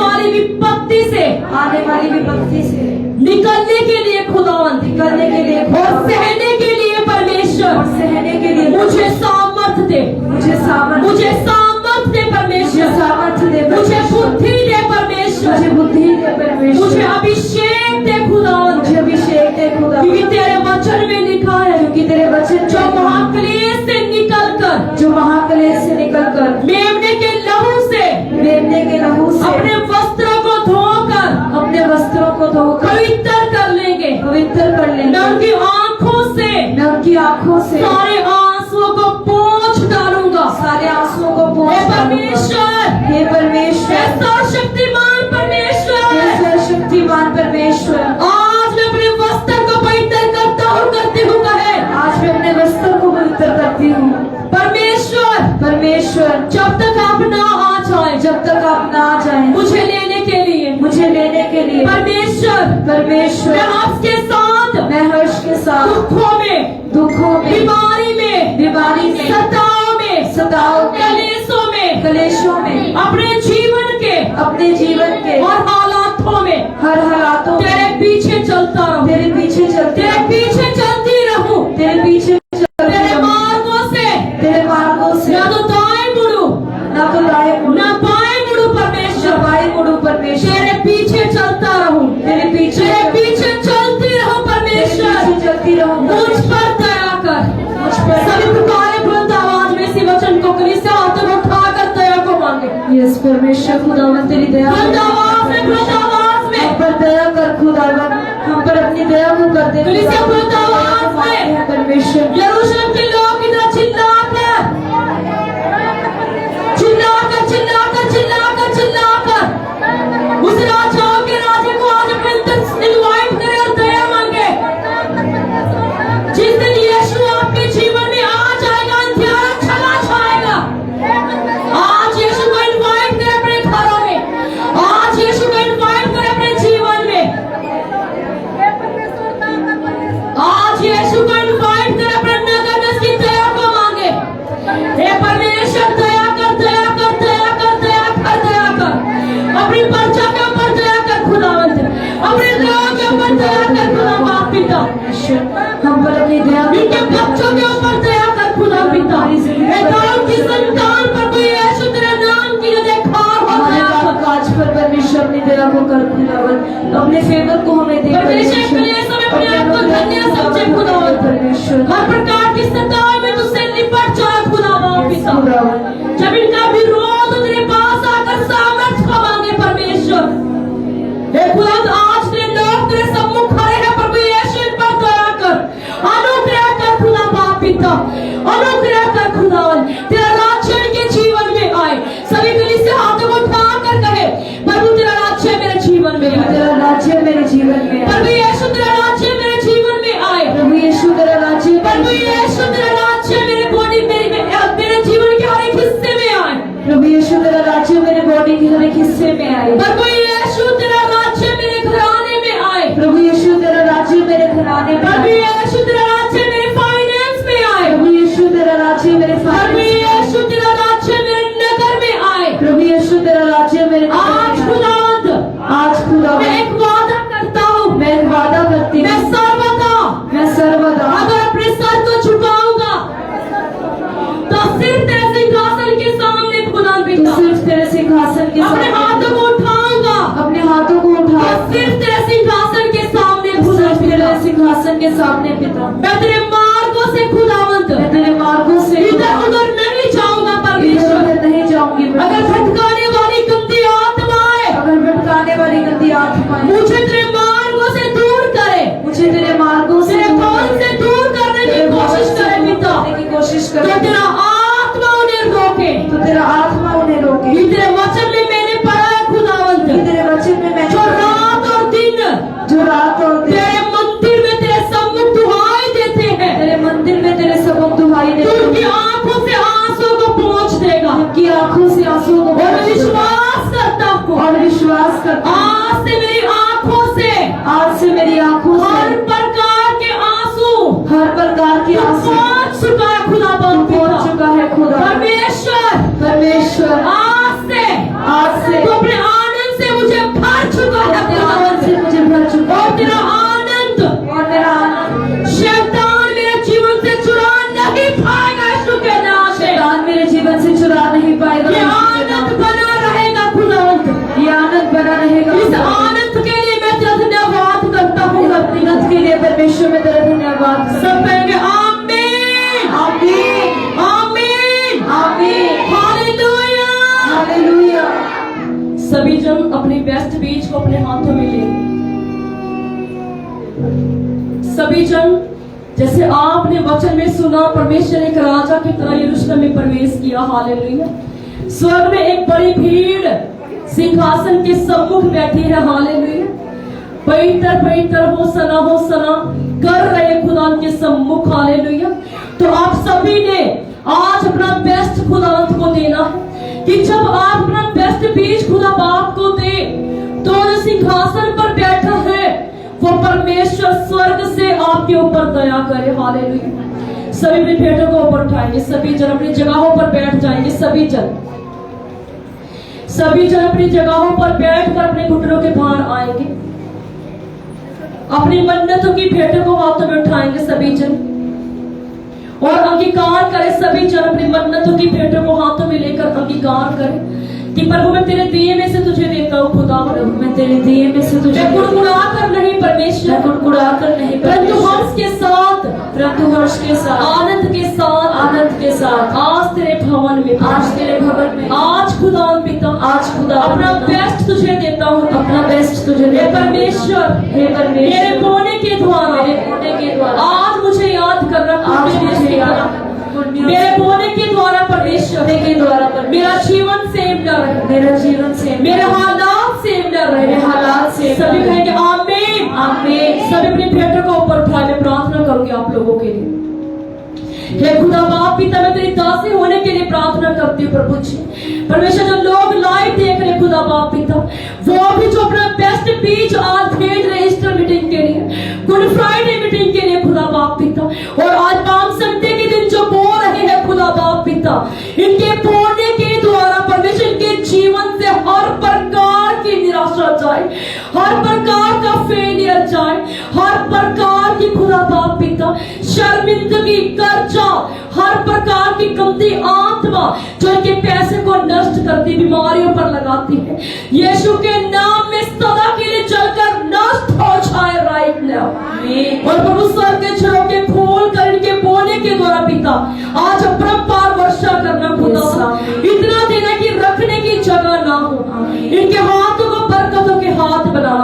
[SPEAKER 2] आने वाली विपत्ति से
[SPEAKER 1] निकलने के लिए खुदावंद,
[SPEAKER 2] निकलने के लिए
[SPEAKER 1] और सहने के लिए परमेश्वर,
[SPEAKER 2] और सहने के लिए
[SPEAKER 1] मुझे सामर्थ दे,
[SPEAKER 2] मुझे सामर्थ
[SPEAKER 1] मुझे सामर्थ दे परमेश्वर,
[SPEAKER 2] सामर्थ दे,
[SPEAKER 1] मुझे बुद्धि दे परमेश्वर,
[SPEAKER 2] मुझे बुद्धि दे परमेश्वर,
[SPEAKER 1] मुझे अभिषेक दे खुदावंद,
[SPEAKER 2] मुझे अभिषेक दे खुदा,
[SPEAKER 1] क्योंकि तेरे वचन में लिखा है
[SPEAKER 2] क्योंकि तेरे वचन
[SPEAKER 1] जो महाक्लेश से निकलकर,
[SPEAKER 2] जो महाक्लेश से निकलकर
[SPEAKER 1] मेमने के लहू से,
[SPEAKER 2] मेमने के लहू से
[SPEAKER 1] अपने वस्त्रों को धोकर,
[SPEAKER 2] अपने वस्त्रों को धोकर
[SPEAKER 1] पवित्र कर लेंगे,
[SPEAKER 2] पवित्र कर लेंगे।
[SPEAKER 1] मैं उनकी आंखों से,
[SPEAKER 2] मैं उनकी आंखों से
[SPEAKER 1] सारे आंसुओं को पोंछ डालूंगा,
[SPEAKER 2] सारे आंसुओं को
[SPEAKER 1] हे
[SPEAKER 2] पोंछ डालूंगा।
[SPEAKER 1] परमेश्वर,
[SPEAKER 2] हे परमेश्वर,
[SPEAKER 1] हे सर्वशक्तिमान परमेश्वर,
[SPEAKER 2] हे सर्वशक्तिमान परमेश्वर,
[SPEAKER 1] आज मैं अपने वस्त्र को पवित्र करती हूँ कहे,
[SPEAKER 2] आज मैं अपने वस्त्र को पवित्र करती हूँ।
[SPEAKER 1] परमेश्वर,
[SPEAKER 2] परमेश्वर,
[SPEAKER 1] जब तक आप ना आ जाए,
[SPEAKER 2] जब तक आप ना आ जाए
[SPEAKER 1] मुझे लेने के लिए,
[SPEAKER 2] मुझे लेने के लिए,
[SPEAKER 1] परमेश्वर,
[SPEAKER 2] परमेश्वर,
[SPEAKER 1] मैं आपके साथ
[SPEAKER 2] मैं हर्ष के साथ दुखों में,
[SPEAKER 1] बीमारी में,
[SPEAKER 2] सताओं में, कलेशों में,
[SPEAKER 1] अपने जीवन के
[SPEAKER 2] और
[SPEAKER 1] हालातों में
[SPEAKER 2] हर हालातों में
[SPEAKER 1] तेरे पीछे चलता रहूं,
[SPEAKER 2] तेरे पीछे चलती रहूं,
[SPEAKER 1] तेरे मार्गों से
[SPEAKER 2] ना
[SPEAKER 1] तो दाएं मुड़ूं,
[SPEAKER 2] ना तो दाएं मुड़ूं,
[SPEAKER 1] ना बाएं मुड़ूं परमेश्वर,
[SPEAKER 2] बाएं मुड़ूं परमेश्वर,
[SPEAKER 1] तेरे पीछे चलता रहूं,
[SPEAKER 2] तेरे पीछे
[SPEAKER 1] चलती रहूं परमेश्वर,
[SPEAKER 2] चलती रहूं,
[SPEAKER 1] मुझ पर दया कर,
[SPEAKER 2] मुझ पर
[SPEAKER 1] सभी पुकारे बुलंद आवाज में इसी वचन को कलीसिया हाथ में उठाकर दया को मांगे,
[SPEAKER 2] यस परमेश्वर खुदावन तेरी दया
[SPEAKER 1] बुलंद आवाज में
[SPEAKER 2] हम पर दया कर खुदावन, हम पर अपनी दया को कर दे
[SPEAKER 1] कलीसिया बुलंद आवाज में
[SPEAKER 2] परमेश्वर।
[SPEAKER 1] यरूशलेम के लोग इधर चिल्लाकर उस राजाओं के राजे को आज अपने इनवाइट करें और दया मांगे। जिस दिन यीशु आपके जीवन में आ जाएगा, अंधियारा चला जाएगा। आज यीशु को इनवाइट करें अपने घरों में, आज यीशु को इनवाइट करें अपने जीवन में, आज यीशु को इनवाइट करें अपने नगर में, उसकी दया को मांगे। हे परमेश्वर दया कर, दया कर, दया कर, दया कर, दया कर, अपनी प्रजा के ऊपर दया कर खुदावंद, अपने लोगों के ऊपर दया कर खुदा बाप पिता,
[SPEAKER 2] हम पर अपनी दया
[SPEAKER 1] इनके बच्चों के ऊपर दया कर खुदा पिता, हे दाऊद की संतान पर कोई यीशु तेरे नाम की देखा हो
[SPEAKER 2] हमारे
[SPEAKER 1] दया कर।
[SPEAKER 2] काज पर परमेश्वर अपनी दया को कर खुदावन, अपने फेवर को हमें दे
[SPEAKER 1] परमेश्वर के लिए समय अपने आप को धन्य समझे खुदावन,
[SPEAKER 2] परमेश्वर।
[SPEAKER 1] हर प्रकार की सताई में तुझसे निपट जाए खुदा बाप पिता,
[SPEAKER 2] खुदावन
[SPEAKER 1] जब इनका विरोध तेरे पास आकर सामर्थ को मांगे परमेश्वर, हे खुदा आज तेरे लोग तेरे सम्मुख खड़े हैं प्रभु यीशु इन पर दया कर, अनुग्रह कर खुदा बाप पिता, अनुग्रह कर खुदावन, तेरा राज्य इनके जीवन में आए। सभी कलीसिया हाथों को उठाकर कहे प्रभु तेरा राज्य मेरे जीवन में आए,
[SPEAKER 2] तेरा राज्य मेरे जीवन में
[SPEAKER 1] प्रभु यीशु तेरा राज्य मेरे जीवन में आए,
[SPEAKER 2] प्रभु यीशु तेरा राज्य
[SPEAKER 1] प्रभु यीशु तेरा राज्य मेरे बॉडी मेरे जीवन के हर एक हिस्से में आए,
[SPEAKER 2] प्रभु यीशु तेरा राज्य मेरे बॉडी के हर एक हिस्से में आए,
[SPEAKER 1] प्रभु यीशु तेरा राज्य मेरे घराने में आए,
[SPEAKER 2] प्रभु यीशु तेरा राज्य मेरे घराने में
[SPEAKER 1] प्रभु
[SPEAKER 2] आए,
[SPEAKER 1] यीशु तेरा राज्य मेरे फाइनेंस में आए,
[SPEAKER 2] प्रभु यीशु तेरा राज्य मेरे
[SPEAKER 1] प्रभु
[SPEAKER 2] फाइनेंस,
[SPEAKER 1] यीशु तेरा राज्य मेरे नगर में आए।
[SPEAKER 2] प्रभु यीशु तेरा राज्य मेरे
[SPEAKER 1] आज खुदावंद,
[SPEAKER 2] आज खुदा
[SPEAKER 1] मैं एक वादा करता हूँ,
[SPEAKER 2] मैं एक वादा करती
[SPEAKER 1] मैं
[SPEAKER 2] हूँ,
[SPEAKER 1] सर्वदा अगर अपने सर को झुकाऊंगा तो सिर्फ तेरे सिंहासन के सामने खुदा
[SPEAKER 2] तो
[SPEAKER 1] पिता,
[SPEAKER 2] सिर्फ तेरे सिंहासन के
[SPEAKER 1] अपने
[SPEAKER 2] सामने
[SPEAKER 1] हाथों को उठाऊंगा
[SPEAKER 2] अपने हाथों को उठा
[SPEAKER 1] तो सिर्फ तेरे सिंहासन के सामने खुदा
[SPEAKER 2] सिर्फ
[SPEAKER 1] पिता,
[SPEAKER 2] तेरे सिंहासन के सामने पिता,
[SPEAKER 1] मैं तेरे मार्गों से खुदावंद
[SPEAKER 2] मैं तेरे मार्गों से
[SPEAKER 1] इधर उधर नहीं जाऊंगा
[SPEAKER 2] इधर
[SPEAKER 1] परमेश्वर।
[SPEAKER 2] उधर नहीं जाऊंगी।
[SPEAKER 1] अगर भटकाने वाली गंदी आत्माएं
[SPEAKER 2] अगर भटकाने वाली गंदी आत्माएं
[SPEAKER 1] मुझे तेरे मार्गों से दूर करे,
[SPEAKER 2] मुझे तेरे मार्गों से
[SPEAKER 1] तेरे भवन से दूर करने की कोशिश करे पिता,
[SPEAKER 2] की कोशिश
[SPEAKER 1] तो
[SPEAKER 2] करे
[SPEAKER 1] तेरा आत्मा उन्हें रोके।
[SPEAKER 2] तो तेरा आत्मा उन्हें रोके।
[SPEAKER 1] ये तेरे वचन में मैंने पढ़ा है खुदावंद,
[SPEAKER 2] ये तेरे वचन में मैंने
[SPEAKER 1] जो रात और दिन तेरे मंदिर में तेरे सम्मुख दुहाई देते हैं,
[SPEAKER 2] तेरे मंदिर में तेरे सबक दुहाई
[SPEAKER 1] तू
[SPEAKER 2] देते
[SPEAKER 1] उनकी आंखों से आंसू को पोंछ देगा।
[SPEAKER 2] की आंखों से आंसू को
[SPEAKER 1] और विश्वास करता हूँ,
[SPEAKER 2] और विश्वास करता हूँ,
[SPEAKER 1] आज से मेरी आंखों से
[SPEAKER 2] आज से मेरी आंखों
[SPEAKER 1] हर
[SPEAKER 2] से
[SPEAKER 1] प्रकार के आंसू
[SPEAKER 2] हर प्रकार की आंसू
[SPEAKER 1] पहुंच चुका है खुदा बाप
[SPEAKER 2] पहुंच
[SPEAKER 1] पिता।
[SPEAKER 2] चुका है खुदा
[SPEAKER 1] परमेश्वर
[SPEAKER 2] परमेश्वर।
[SPEAKER 1] आज से
[SPEAKER 2] आज से
[SPEAKER 1] तू अपने आनंद से मुझे भर चुका है
[SPEAKER 2] अपने
[SPEAKER 1] खुदा
[SPEAKER 2] रहेगा।
[SPEAKER 1] इस आनंद के लिए मैं तेरा धन्यवाद करता हूँ।
[SPEAKER 2] आनंद के लिए परमेश्वर में तेरा धन्यवाद।
[SPEAKER 1] सब कहेंगे आमीन
[SPEAKER 2] आमीन
[SPEAKER 1] आमीन
[SPEAKER 2] आमीन
[SPEAKER 1] हालेलुया
[SPEAKER 2] हालेलुया।
[SPEAKER 1] सभी जन अपने बेस्ट बीज को अपने हाथों में लेंगे। सभी जन जैसे आपने वचन में सुना, परमेश्वर एक राजा की तरह यरूशलेम में प्रवेश किया। हालेलुया। स्वर्ग में एक बड़ी भीड़ सिंहासन के सम्मुख बैठी है। हालेलुया। पवित्र पवित्र होसना कर रहे खुदा के सम्मुख। हालेलुया। तो आप सभी ने आज अपना बेस्ट खुदावंत को देना है कि जब आप अपना बेस्ट बीज खुदा बाप को दे तो जो सिंहासन पर बैठा है वो परमेश्वर स्वर्ग से आपके ऊपर दया करे। हालेलुया। सभी अपनी भेंटों को ऊपर उठाएंगे। सभी जन अपनी जगहों पर बैठ जाएंगे। सभी जन अपनी जगहों पर बैठकर अपने घुटनों के बाहर आएंगे। अपनी मन्नतों की भेंटों को हाथों में उठाएंगे सभी जन और अंगीकार करें। सभी जन अपनी मन्नतों की भेंटों को हाथों में लेकर अंगीकार करें कि प्रभु मैं तेरे दिए में से तुझे देता हूँ। खुदा
[SPEAKER 2] मैं तेरे दिए में से तुझे
[SPEAKER 1] गुड़गुड़ा कर नहीं परमेश्वर,
[SPEAKER 2] गुड़गुड़ा कर नहीं
[SPEAKER 1] परंतु हर्ष के साथ,
[SPEAKER 2] परंतु हर्ष के साथ,
[SPEAKER 1] आनंद के साथ,
[SPEAKER 2] आनंद के साथ
[SPEAKER 1] आज तेरे भवन में,
[SPEAKER 2] आज तेरे भवन में,
[SPEAKER 1] आज खुदा पिता,
[SPEAKER 2] आज खुदा
[SPEAKER 1] अपना बेस्ट तुझे देता हूँ।
[SPEAKER 2] अपना बेस्ट तुझे
[SPEAKER 1] हे परमेश्वर,
[SPEAKER 2] हे परमेश्वर,
[SPEAKER 1] मेरे बोने के द्वारा,
[SPEAKER 2] मेरे बोने के द्वारा
[SPEAKER 1] आज मुझे याद करना।
[SPEAKER 2] आज मुझे याद
[SPEAKER 1] मेरे बोने के द्वारा परमेश्वर
[SPEAKER 2] के द्वारा
[SPEAKER 1] मेरा जीवन सेव न रहे,
[SPEAKER 2] मेरा जीवन से,
[SPEAKER 1] मेरे हालात सेव न रहे,
[SPEAKER 2] मेरे हालात से।
[SPEAKER 1] सभी कहेंगे आमीन
[SPEAKER 2] आमीन।
[SPEAKER 1] सभी अपनी भेंटों को ऊपर उठाए। मैं प्रार्थना करूंगी आप लोगों के लिए। हे खुदा बाप पिता, मैं तेरी दासी होने के लिए प्रार्थना करती हूँ प्रभु जी। परमेश्वर जो लोग लाइव देख रहे खुदा बाप पिता, वो भी जो अपना बेस्ट बीज आज भेज रहे ईस्टर मीटिंग के लिए, गुड फ्राइडे मीटिंग के लिए खुदा बाप पिता, और आज पाम संडे के दिन जो बो रहे हैं खुदा बाप पिता, इनके बोने के द्वारा परमेश्वर इनके जीवन से हर प्रकार की निराशा जाए, हर प्रकार का फेलियर जाए, हर प्रकार की खुदा बाप पिता शर्मिंदगी, कर्जा, हर प्रकार की गंदी आत्मा जो इनके पैसे को नष्ट करती, बीमारियों पर लगाती है, यीशु के नाम में सदा के लिए जलकर नष्ट हो जाए राइट नाउ। और प्रभु स्वर्ग के झरोखे खोल कर इनके बोने के द्वारा पिता आज अपरंपार वर्षा करना खुदा, इतना देना कि रखने की जगह ना हो। इनके हाथों को बरकतों के हाथ बना।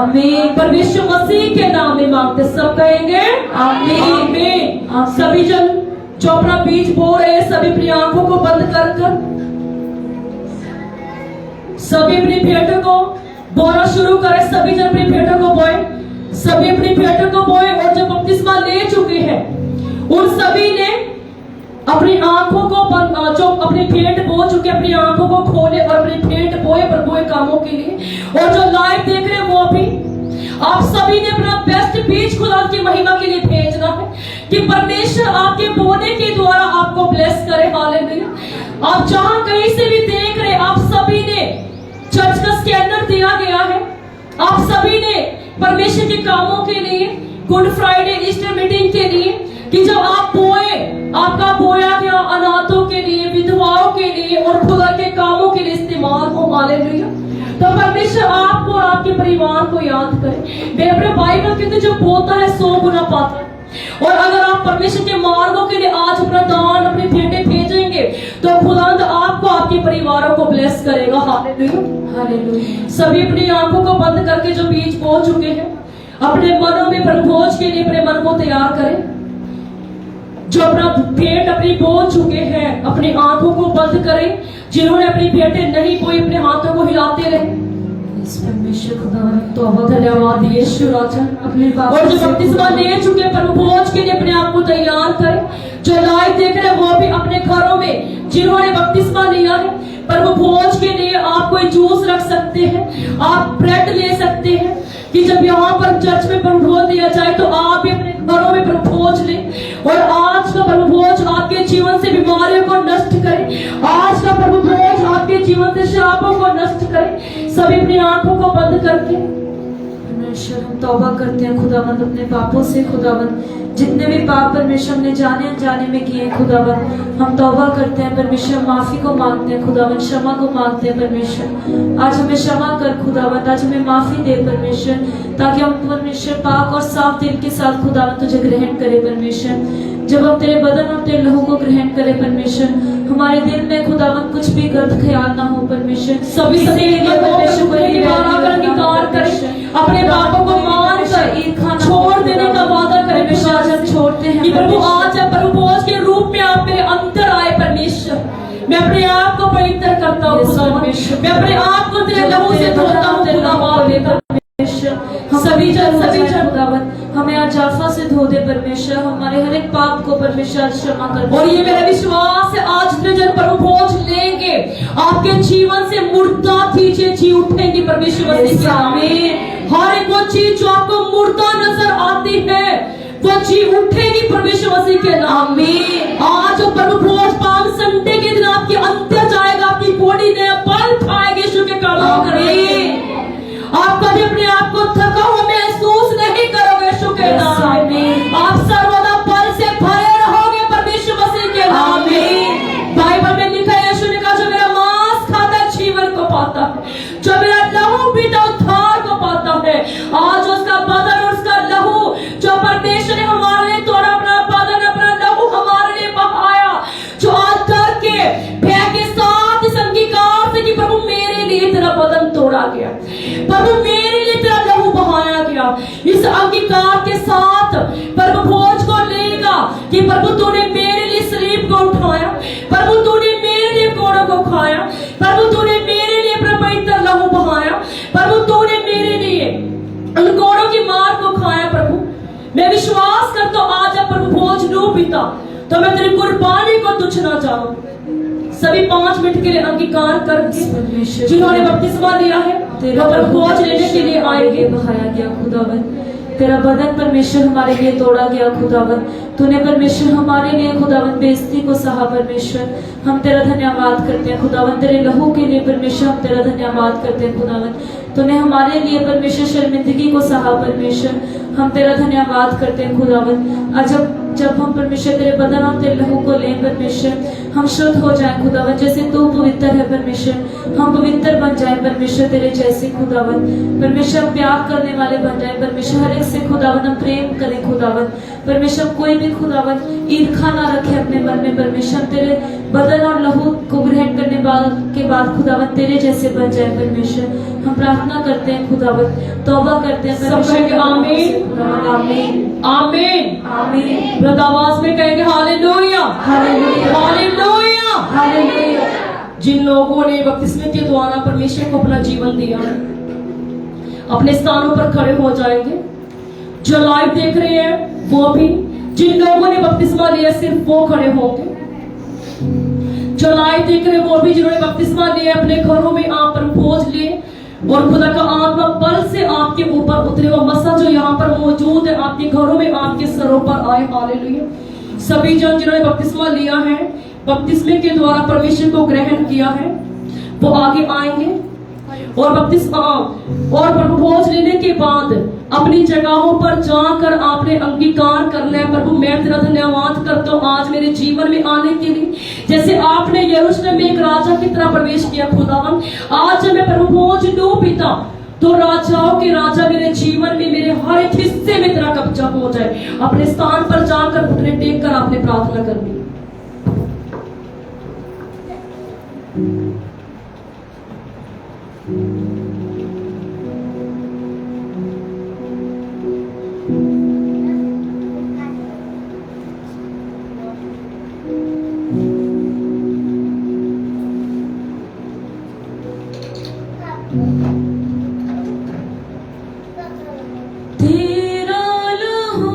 [SPEAKER 1] परमेश्वर मसीह के नाम में मांगते, सब कहेंगे आमीन। सभी जन जो अपना बीज बो रहे हैं, सभी अपनी आंखों को बंद कर सभी अपनी भेंटों को बोना शुरू करें। सभी जन अपनी भेंटों को बोए, सभी अपनी भेंटों को बोए। और जो बपतिस्मा ले चुके हैं उन सभी ने अपनी आंखों को बंद, जो अपनी भेंट बो चुके अपनी आंखों को खोले और अपनी भेंट बोए प्रभु के कामों के लिए। और जो लाइव देख रहे हैं वो भी, आप सभी ने अपना बेस्ट बीज खुदा की महिमा के लिए भेजना है कि परमेश्वर आपके बोने के द्वारा आपको ब्लेस करे। हालेलुया। आप जहां कहीं से भी देख रहे, आप सभी ने चर्च का स्कैनर दिया गया है, आप सभी ने परमेश्वर के कामों के लिए, गुड फ्राइडे ईस्टर मीटिंग के लिए, कि जब आप बोए, आपका बोया गया अनाथों के लिए, विधवाओं के लिए और खुदा के कामों के लिए इस्तेमाल हो। हालेलुया। तो परमेश्वर आपको और आपके परिवार को याद करे। मेरे अपने बाइबल कहते जो बोता है 100 गुना पाता है। और अगर आप परमेश्वर के मार्गों के लिए आज अपना दान, अपने भेंटे भेजेंगे तो खुदावंद आपको, आपके परिवारों को ब्लेस करेगा। Hallelujah hallelujah. सभी अपनी आंखों को बंद करके जो बीज बो चुके हैं, अपने मनों में प्रभोज के लिए अपने मन को तैयार करें। जो अपना भेंट अपनी बो चुके हैं, अपनी आंखों को बंद करें। जिन्होंने अपनी भेंटे नहीं बोई, अपने हाथों को हिलाते रहे।
[SPEAKER 2] परमेश्वर खुदा
[SPEAKER 1] तो बहुत धन्यवाद यीशु राजा।
[SPEAKER 2] अपने
[SPEAKER 1] और जो बपतिस्मा ले चुके प्रभु भोज के लिए अपने आप को तैयार करें। जो लाइव देख रहे हैं वो भी अपने घरों में जिन्होंने बपतिस्मा लिया है, प्रभु भोज के लिए आप कोई जूस रख सकते हैं, आप ब्रेड ले सकते हैं कि जब यहाँ पर चर्च में प्रभु भोज दिया जाए तो आप भी अपने घरों में प्रभु भोज लें। और आज का प्रभु भोज आपके जीवन से बीमारियों को नष्ट करे। आज का प्रभु भोज आपके जीवन से श्रापों को नष्ट करे। सभी अपनी आंखों को बंद करके
[SPEAKER 2] परमेश्वर हम तौबा करते हैं खुदावंद अपने पापों से खुदावंद, जितने भी पाप परमेश्वर हमने जाने अनजाने में किए हैं खुदावंद, हम तौबा करते हैं परमेश्वर, माफी को मांगते हैं खुदावंद, क्षमा को मांगते हैं परमेश्वर। आज हमें क्षमा कर खुदावंद, आज हमें माफी दे परमेश्वर, ताकि हम परमेश्वर पाक और साफ दिल के साथ खुदावंद तुझे ग्रहण करें परमेश्वर। जब हम तेरे बदन और तेरे लहू को ग्रहण करें परमेश्वर, हमारे दिल में खुदावंद कुछ भी गलत ख्याल ना हो परमेश्वर।
[SPEAKER 1] सभी परमेश्वर को अंगीकार करें, अपने पापों को मान कर छोड़ देने का वादा करें।
[SPEAKER 2] आज हम छोड़ते हैं
[SPEAKER 1] कि प्रभु आज प्रभु भोज के रूप में आप मेरे अंदर आए परमेश्वर। मैं अपने आप को पवित्र करता हूँ खुदावंद, मैं अपने आप को तेरे लहू से धोता हूँ खुदावंद। सभी जन खुदावंद हमें आज जाफा से धो दे परमेश्वर, हमारे हर एक पाप को परमेश्वर क्षमा कर। और ये मेरा विश्वास है, आज जितने जन प्रभु भोज लेंगे आपके जीवन से मुर्दा चीजें जी उठेंगी परमेश्वर मसीह के नाम में। हर एक वो चीज जो आपको मुर्दा नजर आती है वो जी उठेगी परमेश्वर मसीह के नाम में। आज जो प्रभु भोज पाम संडे के दिन आपके अंदर जाएगा, आपकी बॉडी ने बल खाएगी यीशु के काम करेंगे। आप कभी अपने आप को थका हुआ महसूस नहीं करोगे यीशु के नाम में। आप सर्वदा बल से भरे रहोगे परमेश्वर मसीह के नाम में। बाइबल में लिखा है, यीशु ने कहा जो मेरा मांस खाता है जीवन को पाता है, जो मेरा लहू पीता उद्धार को पाता है। आज उसका बदन और उसका लहू जो परमेश्वर ने हमारे लिए तोड़ा, अपना बदन अपना लहू हमारे लिए बहाया, जो आज करके भय के साथ इस अंगीकार से कि प्रभु मेरे लिए तेरा बदन तोड़ा गया, प्रभु मेरे लिए तेरा लहू बहाया गया, इस अंगीकार के साथ प्रभु भोज को लेगा कि प्रभु तूने मेरे लिए सलीब को उठाया, प्रभु तूने मेरे लिए कोड़ों को खाया, प्रभु तूने मेरे लिए अपना पवित्र लहू बहाया, प्रभु तूने मेरे लिए उन कोड़ों की मार को खाया। प्रभु मैं विश्वास करता हूं आज अब प्रभु भोज लूं पिता तो मैं तेरी कुर्बानी को तुच्छ ना जानूं। सभी 5 मिनट के लिए अंगीकार करके जिन्होंने बपतिस्मा लिया है वो प्रभु भोज लेने के लिए आएंगे।
[SPEAKER 2] बहाया गया खुदावंद, तेरा बदन परमेश्वर हमारे लिए तोड़ा गया खुदावंद, तूने परमेश्वर हमारे लिए खुदावंद बेइज्जती को सहा परमेश्वर। हम तेरा धन्यवाद करते हैं खुदावंद, तेरे लहू के लिए परमेश्वर हम तेरा धन्यवाद करते हैं खुदावंद। तूने हमारे लिए परमेश्वर शर्मिंदगी को सहा परमेश्वर, हम तेरा धन्यवाद करते हैं खुदावंद। आज जब हम परमेश्वर तेरे बदन और तेरे लहू को लें परमेश्वर, हम शुद्ध हो जाएं खुदावंद, जैसे तू पवित्र है परमेश्वर, हम पवित्र बन जाएं परमेश्वर तेरे जैसे खुदावंद। परमेश्वर हम प्यार करने वाले बन जाएं परमेश्वर, हर एक से खुदावंद हम प्रेम करें खुदावंद। परमेश्वर कोई भी खुदावंद ईर्ष्या ना रखे अपने मन में परमेश्वर, तेरे बदन और लहू को ग्रहण करने के बाद खुदावंद तेरे जैसे बन जाए परमेश्वर। हम प्रार्थना करते हैं खुदावंद, तौबा करते हैं
[SPEAKER 1] परमेश्वर। आमीन
[SPEAKER 2] आमीन
[SPEAKER 1] आमीन
[SPEAKER 2] आमीन।
[SPEAKER 1] वृद्ध आवाज में कहेंगे हालेलुया
[SPEAKER 2] हालेलुया
[SPEAKER 1] हालेलुया
[SPEAKER 2] हालेलुया।
[SPEAKER 1] जिन लोगों ने बपतिस्मे के द्वारा परमेश्वर को अपना जीवन दिया अपने स्थानों पर खड़े हो जाएंगे। जो लाइव देख रहे हैं वो भी, जिन लोगों ने बपतिस्मा लिया सिर्फ वो खड़े होंगे। जो लाइव देख रहे हैं वो भी, जिन्होंने बपतिस्मा लिया अपने घरों में आप पर भोज लिए और खुदा का आत्मा बल से आपके ऊपर उतरे, वो मसा जो यहाँ पर मौजूद है आपके घरों में आपके सरों पर आए। हालेलुया। सभी जन जिन्होंने बपतिस्मा लिया है, बपतिस्मे के द्वारा परमेश्वर को ग्रहण किया है, वो आगे आएंगे और बपतिस्मा और प्रभु भोज लेने के बाद अपनी जगहों पर जाकर आपने अंगीकार करना है। प्रभु मैं तेरा धन्यवाद करता हूँ आज मेरे जीवन में आने के लिए, जैसे आपने यरूशलेम में एक राजा की तरह प्रवेश किया खुदावन। आज जब मैं प्रभु भोज लूं पिता तो राजाओं के राजा मेरे जीवन में मेरे हर एक हिस्से में तेरा कब्जा हो जाए। अपने स्थान पर जाकर घुटने टेक कर आपने प्रार्थना करनी।
[SPEAKER 2] तेरा लहू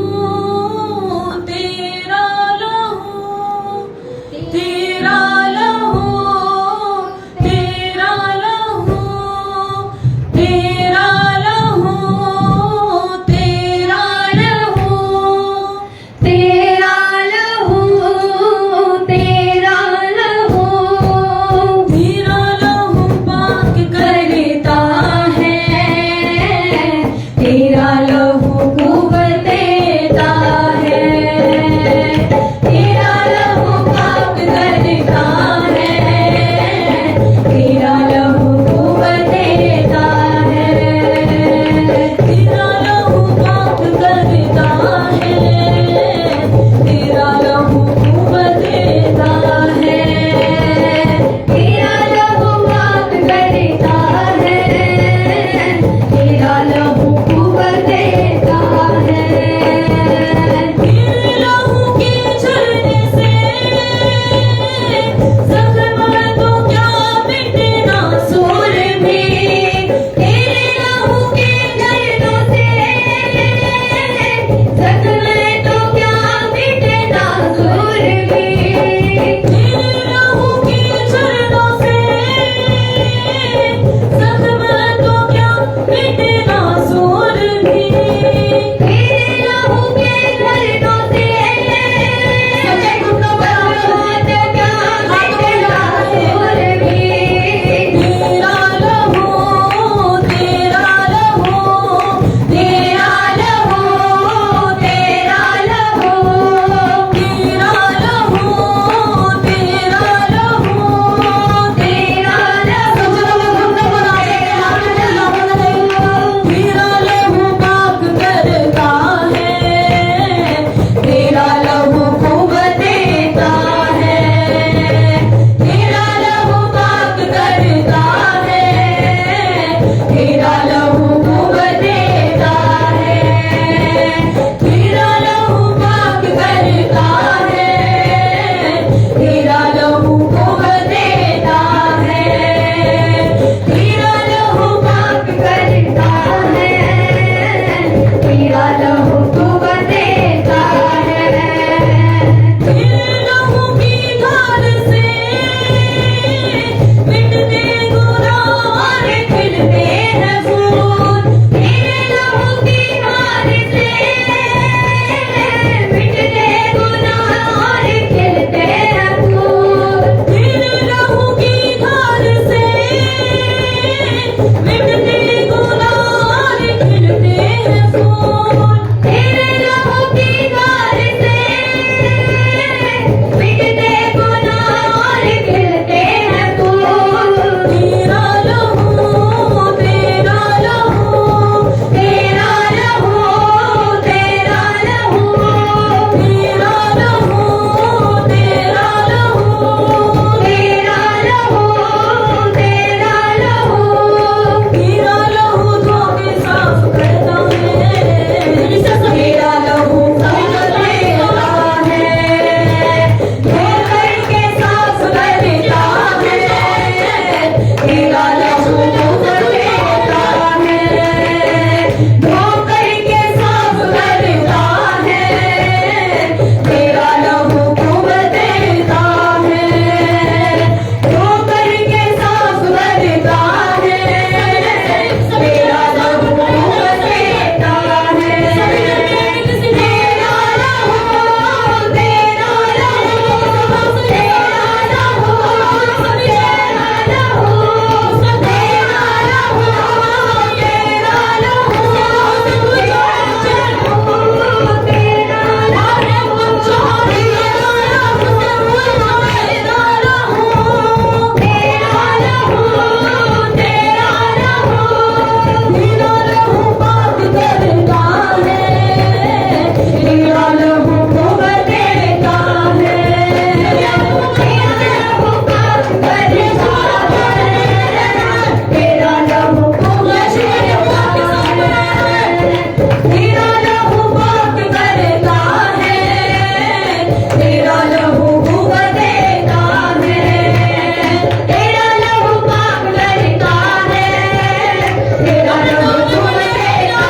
[SPEAKER 2] तेरा लहू तुम देता है, तेरा लहू,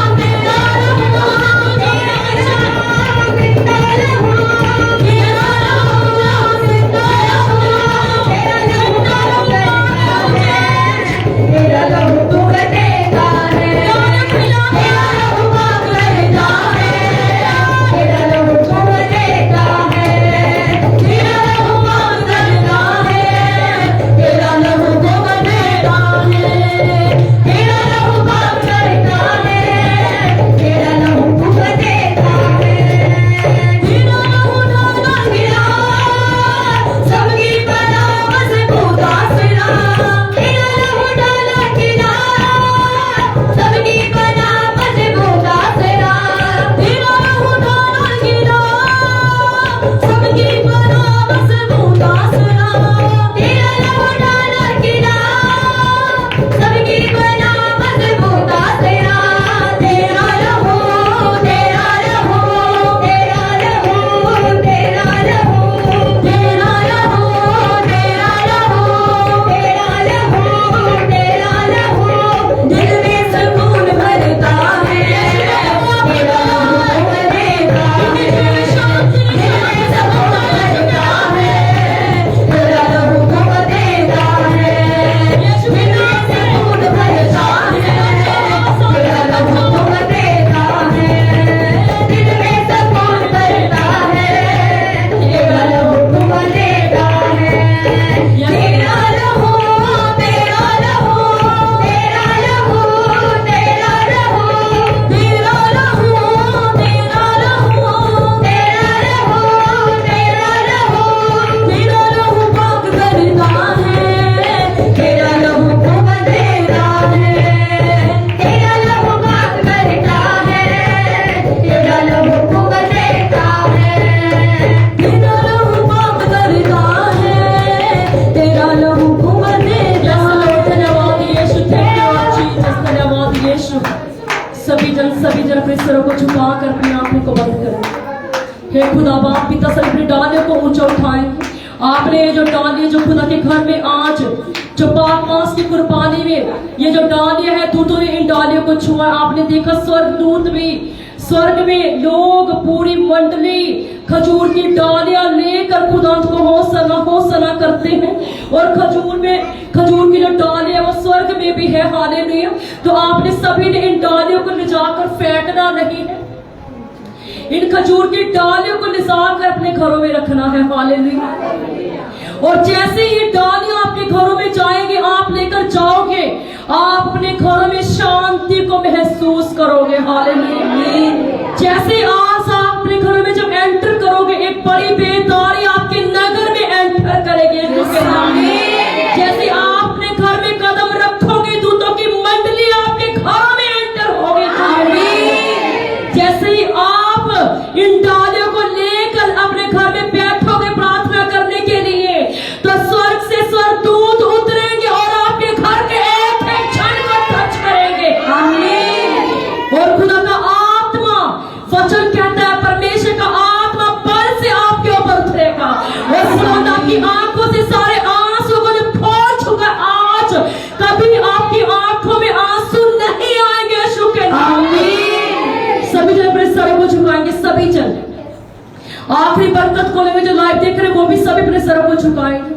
[SPEAKER 2] तेरा लहू, तेरा लहू, तेरा लहू, तेरा लहू, तेरा लहू तुम देता है, तेरा लहू मांग लेता है, तेरा लहू तुम देता है, तेरा लहू मांग लेता है, तेरा लहू तुम देता है, तेरा लहू मांग लेता है, तेरा लहू तुम देता है, तेरा लहू डाला गिरा सबकी बना मजबूत आसरा, तेरा लहू डाला गिरा सबकी बना मजबूत आसरा, तेरा लहू डाला गिरा सबकी बना मजबूत आसरा, तेरा लहू डाला गिरा सबकी बना मजबूत आसरा, तेरा लहू, तेरा लहू, तेरा लहू, तेरा लहू, तेरा लहू, तेरा लहू, तेरा लहू, तेरा लहू दिल में सुकून भरता है, तेरा लहू तुम देता है, दिल में सुकून भरता है, तेरा लहू तुम देता है, दिल में सुकून भरता है, तेरा लहू तुम देता है, दिल में सुकून भरता है, तेरा लहू तुम देता है, तेरा लहू, तेरा लहू, तेरा लहू, तेरा लहू, तेरा लहू, तेरा लहू, तेरा लहू, तेरा लहू, तेरा लहू पाक करता है, तेरा लहू तुम देता है, तेरा लहू पाक करता है, तेरा लहू तुम देता है, तेरा लहू पाक करता है, तेरा लहू तुम देता है।
[SPEAKER 1] धन्यवाद यीशु, धन्यवाद जीसस, धन्यवाद यीशु। सभी जन अपने सिरों को झुकाकर अपनी आंखों को बंद करें। हे खुदा बाप पिता सर अपनी डालियों को ऊंचा उठाएं। आपने ये जो डालियां जो खुदा के घर में आज जो पाक मास की कुर्बानी में ये जो डालियां है दूतों ने इन डालियों को छुआ। आपने देखा स्वर्गदूत भी, स्वर्ग में लोग पूरी मंडली खजूर की डालियां लेकर खुदा को होसना करते हैं। और खजूर की जो डालियां वो स्वर्ग में भी है। हालेलुया। तो आपने सभी ने इन डालियों को ले जाकर फेंकना नहीं है, इन खजूर की डालियों को ले जाकर अपने घरों में रखना है। हालेलुया। और जैसे ये डालियां आपके घरों में जाएंगे, आप लेकर जाओगे, आप अपने घरों में शांति को महसूस करोगे। हालेलुया। जैसे आज आप अपने घरों में जब एंटर करोगे, एक बड़ी बेदारी आपके नगर में एंटर करेगी। जैसे आप अपने घर में कदम रखोगे, दूतों की मंडली आपके घरों में एंटर होगी। जैसे ही आप इन डालियों को लेकर अपने घर में बैठोगे प्रार्थना करने के लिए, तो स्वर्ग से स्वर्गदूत उतरेंगे और आपके घर के एक एक क्षण को टच करेंगे। और खुदा का आत्मा, वचन कहता है परमेश्वर का आत्मा बल से आपके ऊपर उतरेगा और खुदा की आंखों से सारे आंसू को पोंछ चुका। आज कभी आपकी आंखों में आंसू नहीं आएंगे। शुक्र। सभी जन अपने सरों को झुकाएंगे। सभी जन आखिरी बरकत को लेकर जो लाइव देख रहे हैं वो भी सभी अपने सरों को झुकाएंगे।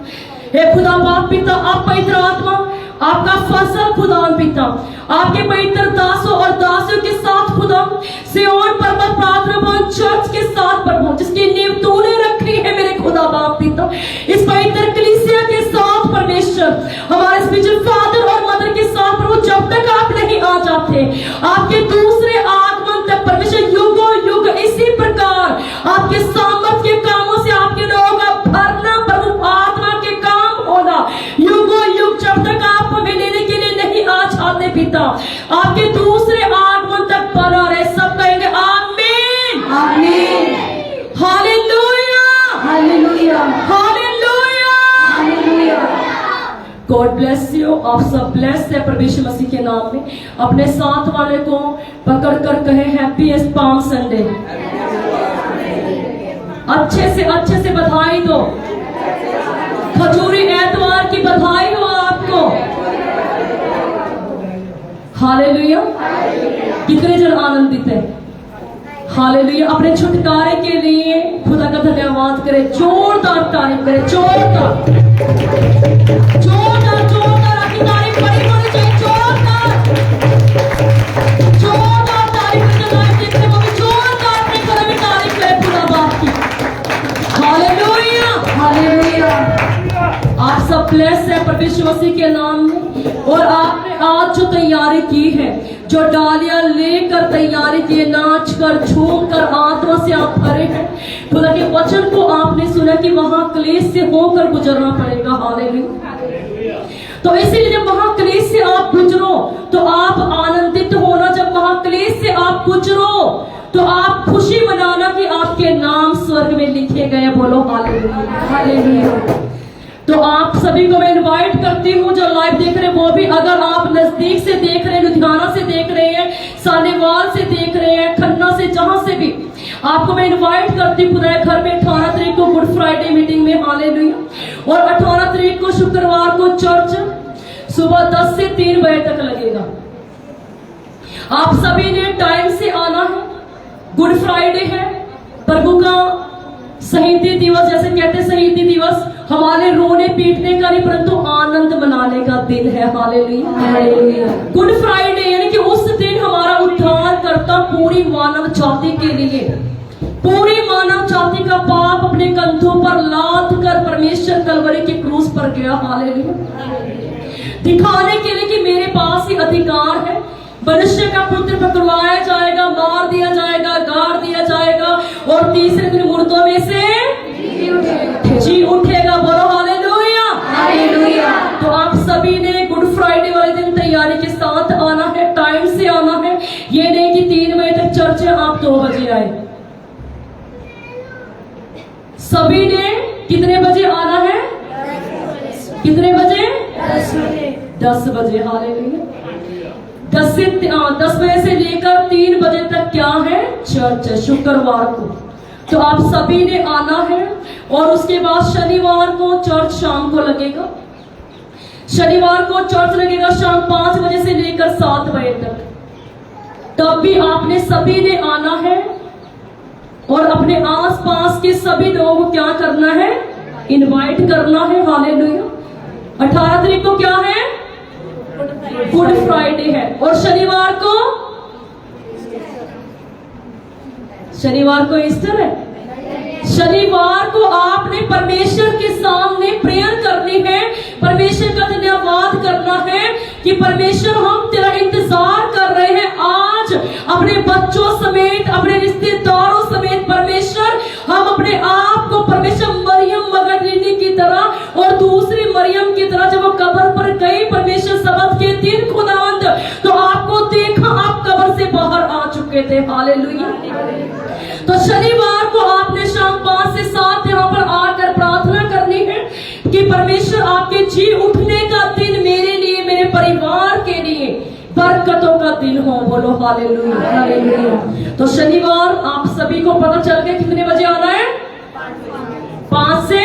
[SPEAKER 1] हे खुदा बाप पिता, आप पवित्र आत्मा, आपका फसल खुदा पिता, आपके पवित्र दासों और दासियों के साथ खुदा सियोन पर्वत प्रार्थना भवन चर्च के साथ प्रभु, जिसकी नींव तूने रखी है मेरे खुदा बाप पिता, इस पवित्र कलीसिया के साथ परमेश्वर, हमारे स्पिरिचुअल फादर और मदर के साथ प्रभु, जब तक आप नहीं आ जाते आपके दूसरे आगमन तक परमेश्वर युगों युग इसी प्रकार आपके सामर्थ के कामों से आपके लोगों का भरना प्रभु, आत्मा के काम होना युगों युग, जब तक आप हमें लेने के लिए नहीं आ जाते पिता, आपके दूसरे आगमन तक बना रहे। सब कहेंगे आमीन, आमीन, hallelujah, hallelujah, hallelujah, hallelujah. God bless you. आप सब ब्लेस है परमेश्वर मसीह के नाम में। अपने साथ वाले को पकड़ कर कहे हैप्पीएस्ट पाम संडे। अच्छे से बधाई दो। खजूरी एतवार की बधाई हो आपको। हालेलुया। कितने जन आनंदित है। हालेलुया। अपने छुटकारे के लिए खुदा का धन्यवाद करें। जोरदार तारीफ करें। जोरदार आपकी तारीफ बड़ी होनी चाहिए। जोरदार तारीफ करें। देखने को भी जोरदार अपने घरों में तारीफ करें खुदा बाप की। हालेलुया।
[SPEAKER 2] हालेलुया।
[SPEAKER 1] आप सब ब्लेस है परमेश्वर मसीह के नाम में। और आपने आज जो तैयारी की है, जो डालियां लेकर तैयारी की है, नाच कर झूम कर आत्मा से आप भरे हैं। खुदा के वचन को आपने सुना कि वहां क्लेश से होकर गुजरना पड़ेगा। हालेलुया। तो इसीलिए जब वहां क्लेश से आप गुजरो तो आप आनंदित होना। जब वहां क्लेश से आप गुजरो तो आप खुशी मनाना कि आपके नाम स्वर्ग में लिखे गए। बोलो हालेलुया।
[SPEAKER 2] हालेलुया।
[SPEAKER 1] तो आप सभी को मैं इनवाइट करती हूँ जो लाइव देख रहे हैं, वो भी अगर आप नजदीक से देख रहे हैं, लुधियाना से देख रहे हैं, सानेवाल से देख रहे हैं, खन्ना से, जहां से भी, आपको मैं इनवाइट करती हूँ खुदा घर में 18 तारीख को गुड फ्राइडे मीटिंग में। हालेलुया। और 18 तारीख को शुक्रवार को चर्च सुबह 10 से 3 बजे तक लगेगा। आप सभी ने टाइम से आना है। गुड फ्राइडे है, प्रभु का शहीदी दिवस, जैसे कहते हैं शहीदी दिवस हमारे रोने पीटने का नहीं परंतु आनंद मनाने का दिन है। हालेलुया। गुड फ्राइडे यानी कि उस दिन हमारा उद्धार करता पूरी मानव जाति के लिए, पूरी मानव जाति का पाप अपने कंधों पर लाद कर परमेश्वर कलवरी के क्रूस पर गया। हालेलुया। दिखाने के लिए कि मेरे पास ही अधिकार है। मनुष्य का पुत्र पकड़वाया जाएगा, मार दिया जाएगा, गाड़ दिया जाएगा और तीसरे दिन मुर्दों में से जी उठेगा। बोलो हालेलुया।
[SPEAKER 2] हालेलुया।
[SPEAKER 1] तो आप सभी ने गुड फ्राइडे वाले दिन तैयारी के साथ आना है, टाइम से आना है। ये नहीं कि 3 बजे तक चर्च है आप 2 बजे आए। सभी ने कितने बजे आना है? कितने बजे? 10 बजे। हालेलुया। 10 बजे से लेकर 3 बजे तक क्या है? चर्च है शुक्रवार को। तो आप सभी ने आना है। और उसके बाद शनिवार को चर्च शाम को लगेगा। शनिवार को चर्च लगेगा शाम 5 बजे से लेकर 7 बजे तक। तब भी आपने सभी ने आना है और अपने आसपास के सभी लोगों को क्या करना है? इनवाइट करना है। हालेलुया। 18 तारीख को क्या है? गुड फ्राइडे है। और शनिवार को ईस्टर है। शनिवार को आपने परमेश्वर के सामने प्रेयर करनी है, परमेश्वर का धन्यवाद करना है कि परमेश्वर हम तेरा इंतजार कर रहे हैं। आज अपने बच्चों समेत, अपने रिश्तेदारों समेत परमेश्वर हम अपने आप को परमेश्वर मरियम मगदलीनी की तरह और दूसरी मरियम की तरह जब वो कब्र पर गई परमेश्वर सबत के दिन खुदावंद तो आपको देखा आप कब्र से बाहर आ चुके थे। हालेलुया। तो शनिवार को आपने शाम 5 से 7 यहाँ पर आकर प्रार्थना करनी है कि परमेश्वर आपके जी उठने का दिन मेरे लिए, मेरे परिवार के लिए बरकतों का दिन हो। बोलो हालेलुया। हालेलुया। तो शनिवार आप सभी को पता चल गया कितने बजे आना है? 5 से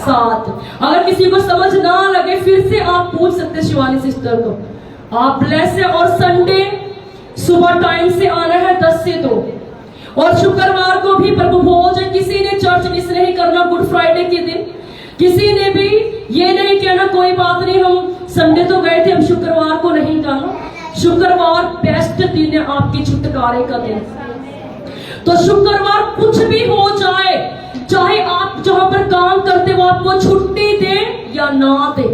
[SPEAKER 1] 7। अगर किसी को समझ ना लगे फिर से आप पूछ सकते शिवानी सिस्टर को। आप ब्लेस है। और संडे सुबह टाइम से आना है 10 से 2। और शुक्रवार को भी प्रभु भोज है। किसी ने चर्च मिस नहीं करना गुड फ्राइडे के दिन। किसी ने भी ये नहीं कहना कोई बात नहीं हम संडे तो गए थे हम शुक्रवार को नहीं जाना। शुक्रवार बेस्ट दिन है आपकी छुटकारे का दिन। तो शुक्रवार कुछ भी हो जाए, चाहे आप जहां पर काम करते हो आपको छुट्टी दे या ना दे,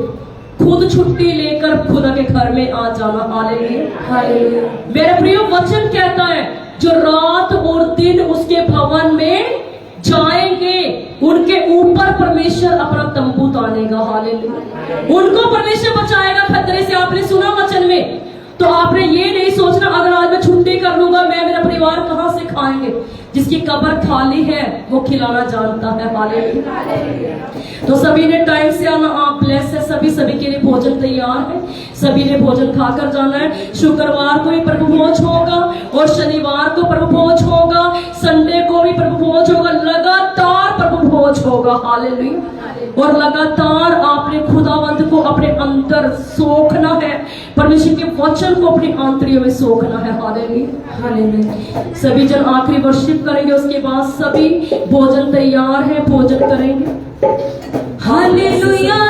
[SPEAKER 1] खुद छुट्टी लेकर खुदा के घर में आ जाना। हालेलुया। हालेलुया। मेरे प्रिय वचन कहता है जो रात और दिन उसके भवन में जाएंगे उनके ऊपर परमेश्वर अपना तंबू तानेगा। हालेलुया। उनको परमेश्वर बचाएगा खतरे से। आपने सुना वचन में। तो आपने ये नहीं सोचना अगर आज मैं छुट्टी कर लूंगा मैं, मेरा परिवार शनिवार कहाँ से खाएंगे? जिसकी कब्र खाली है वो खिलाना जानता है। हालेलुया। तो सभी ने टाइम से आना, आप ब्लेस है। सभी के लिए भोजन तैयार है, सभी ने भोजन खाकर जाना है। शुक्रवार को भी प्रभु भोज होगा और शनिवार को प्रभु भोज होगा, संडे को भी प्रभु भोज होगा, लगातार प्रभु भोज होगा। हालेलुया। और लगातार आपने खुदावंत को अपने अंदर सोखना है, परमेश्वर के वचन को अपनी आंतरियों में सोखना है। Hallelujah, hallelujah. सभी जन आखिरी वर्शिप करेंगे, उसके बाद सभी भोजन तैयार है, भोजन करेंगे। हालेलुया।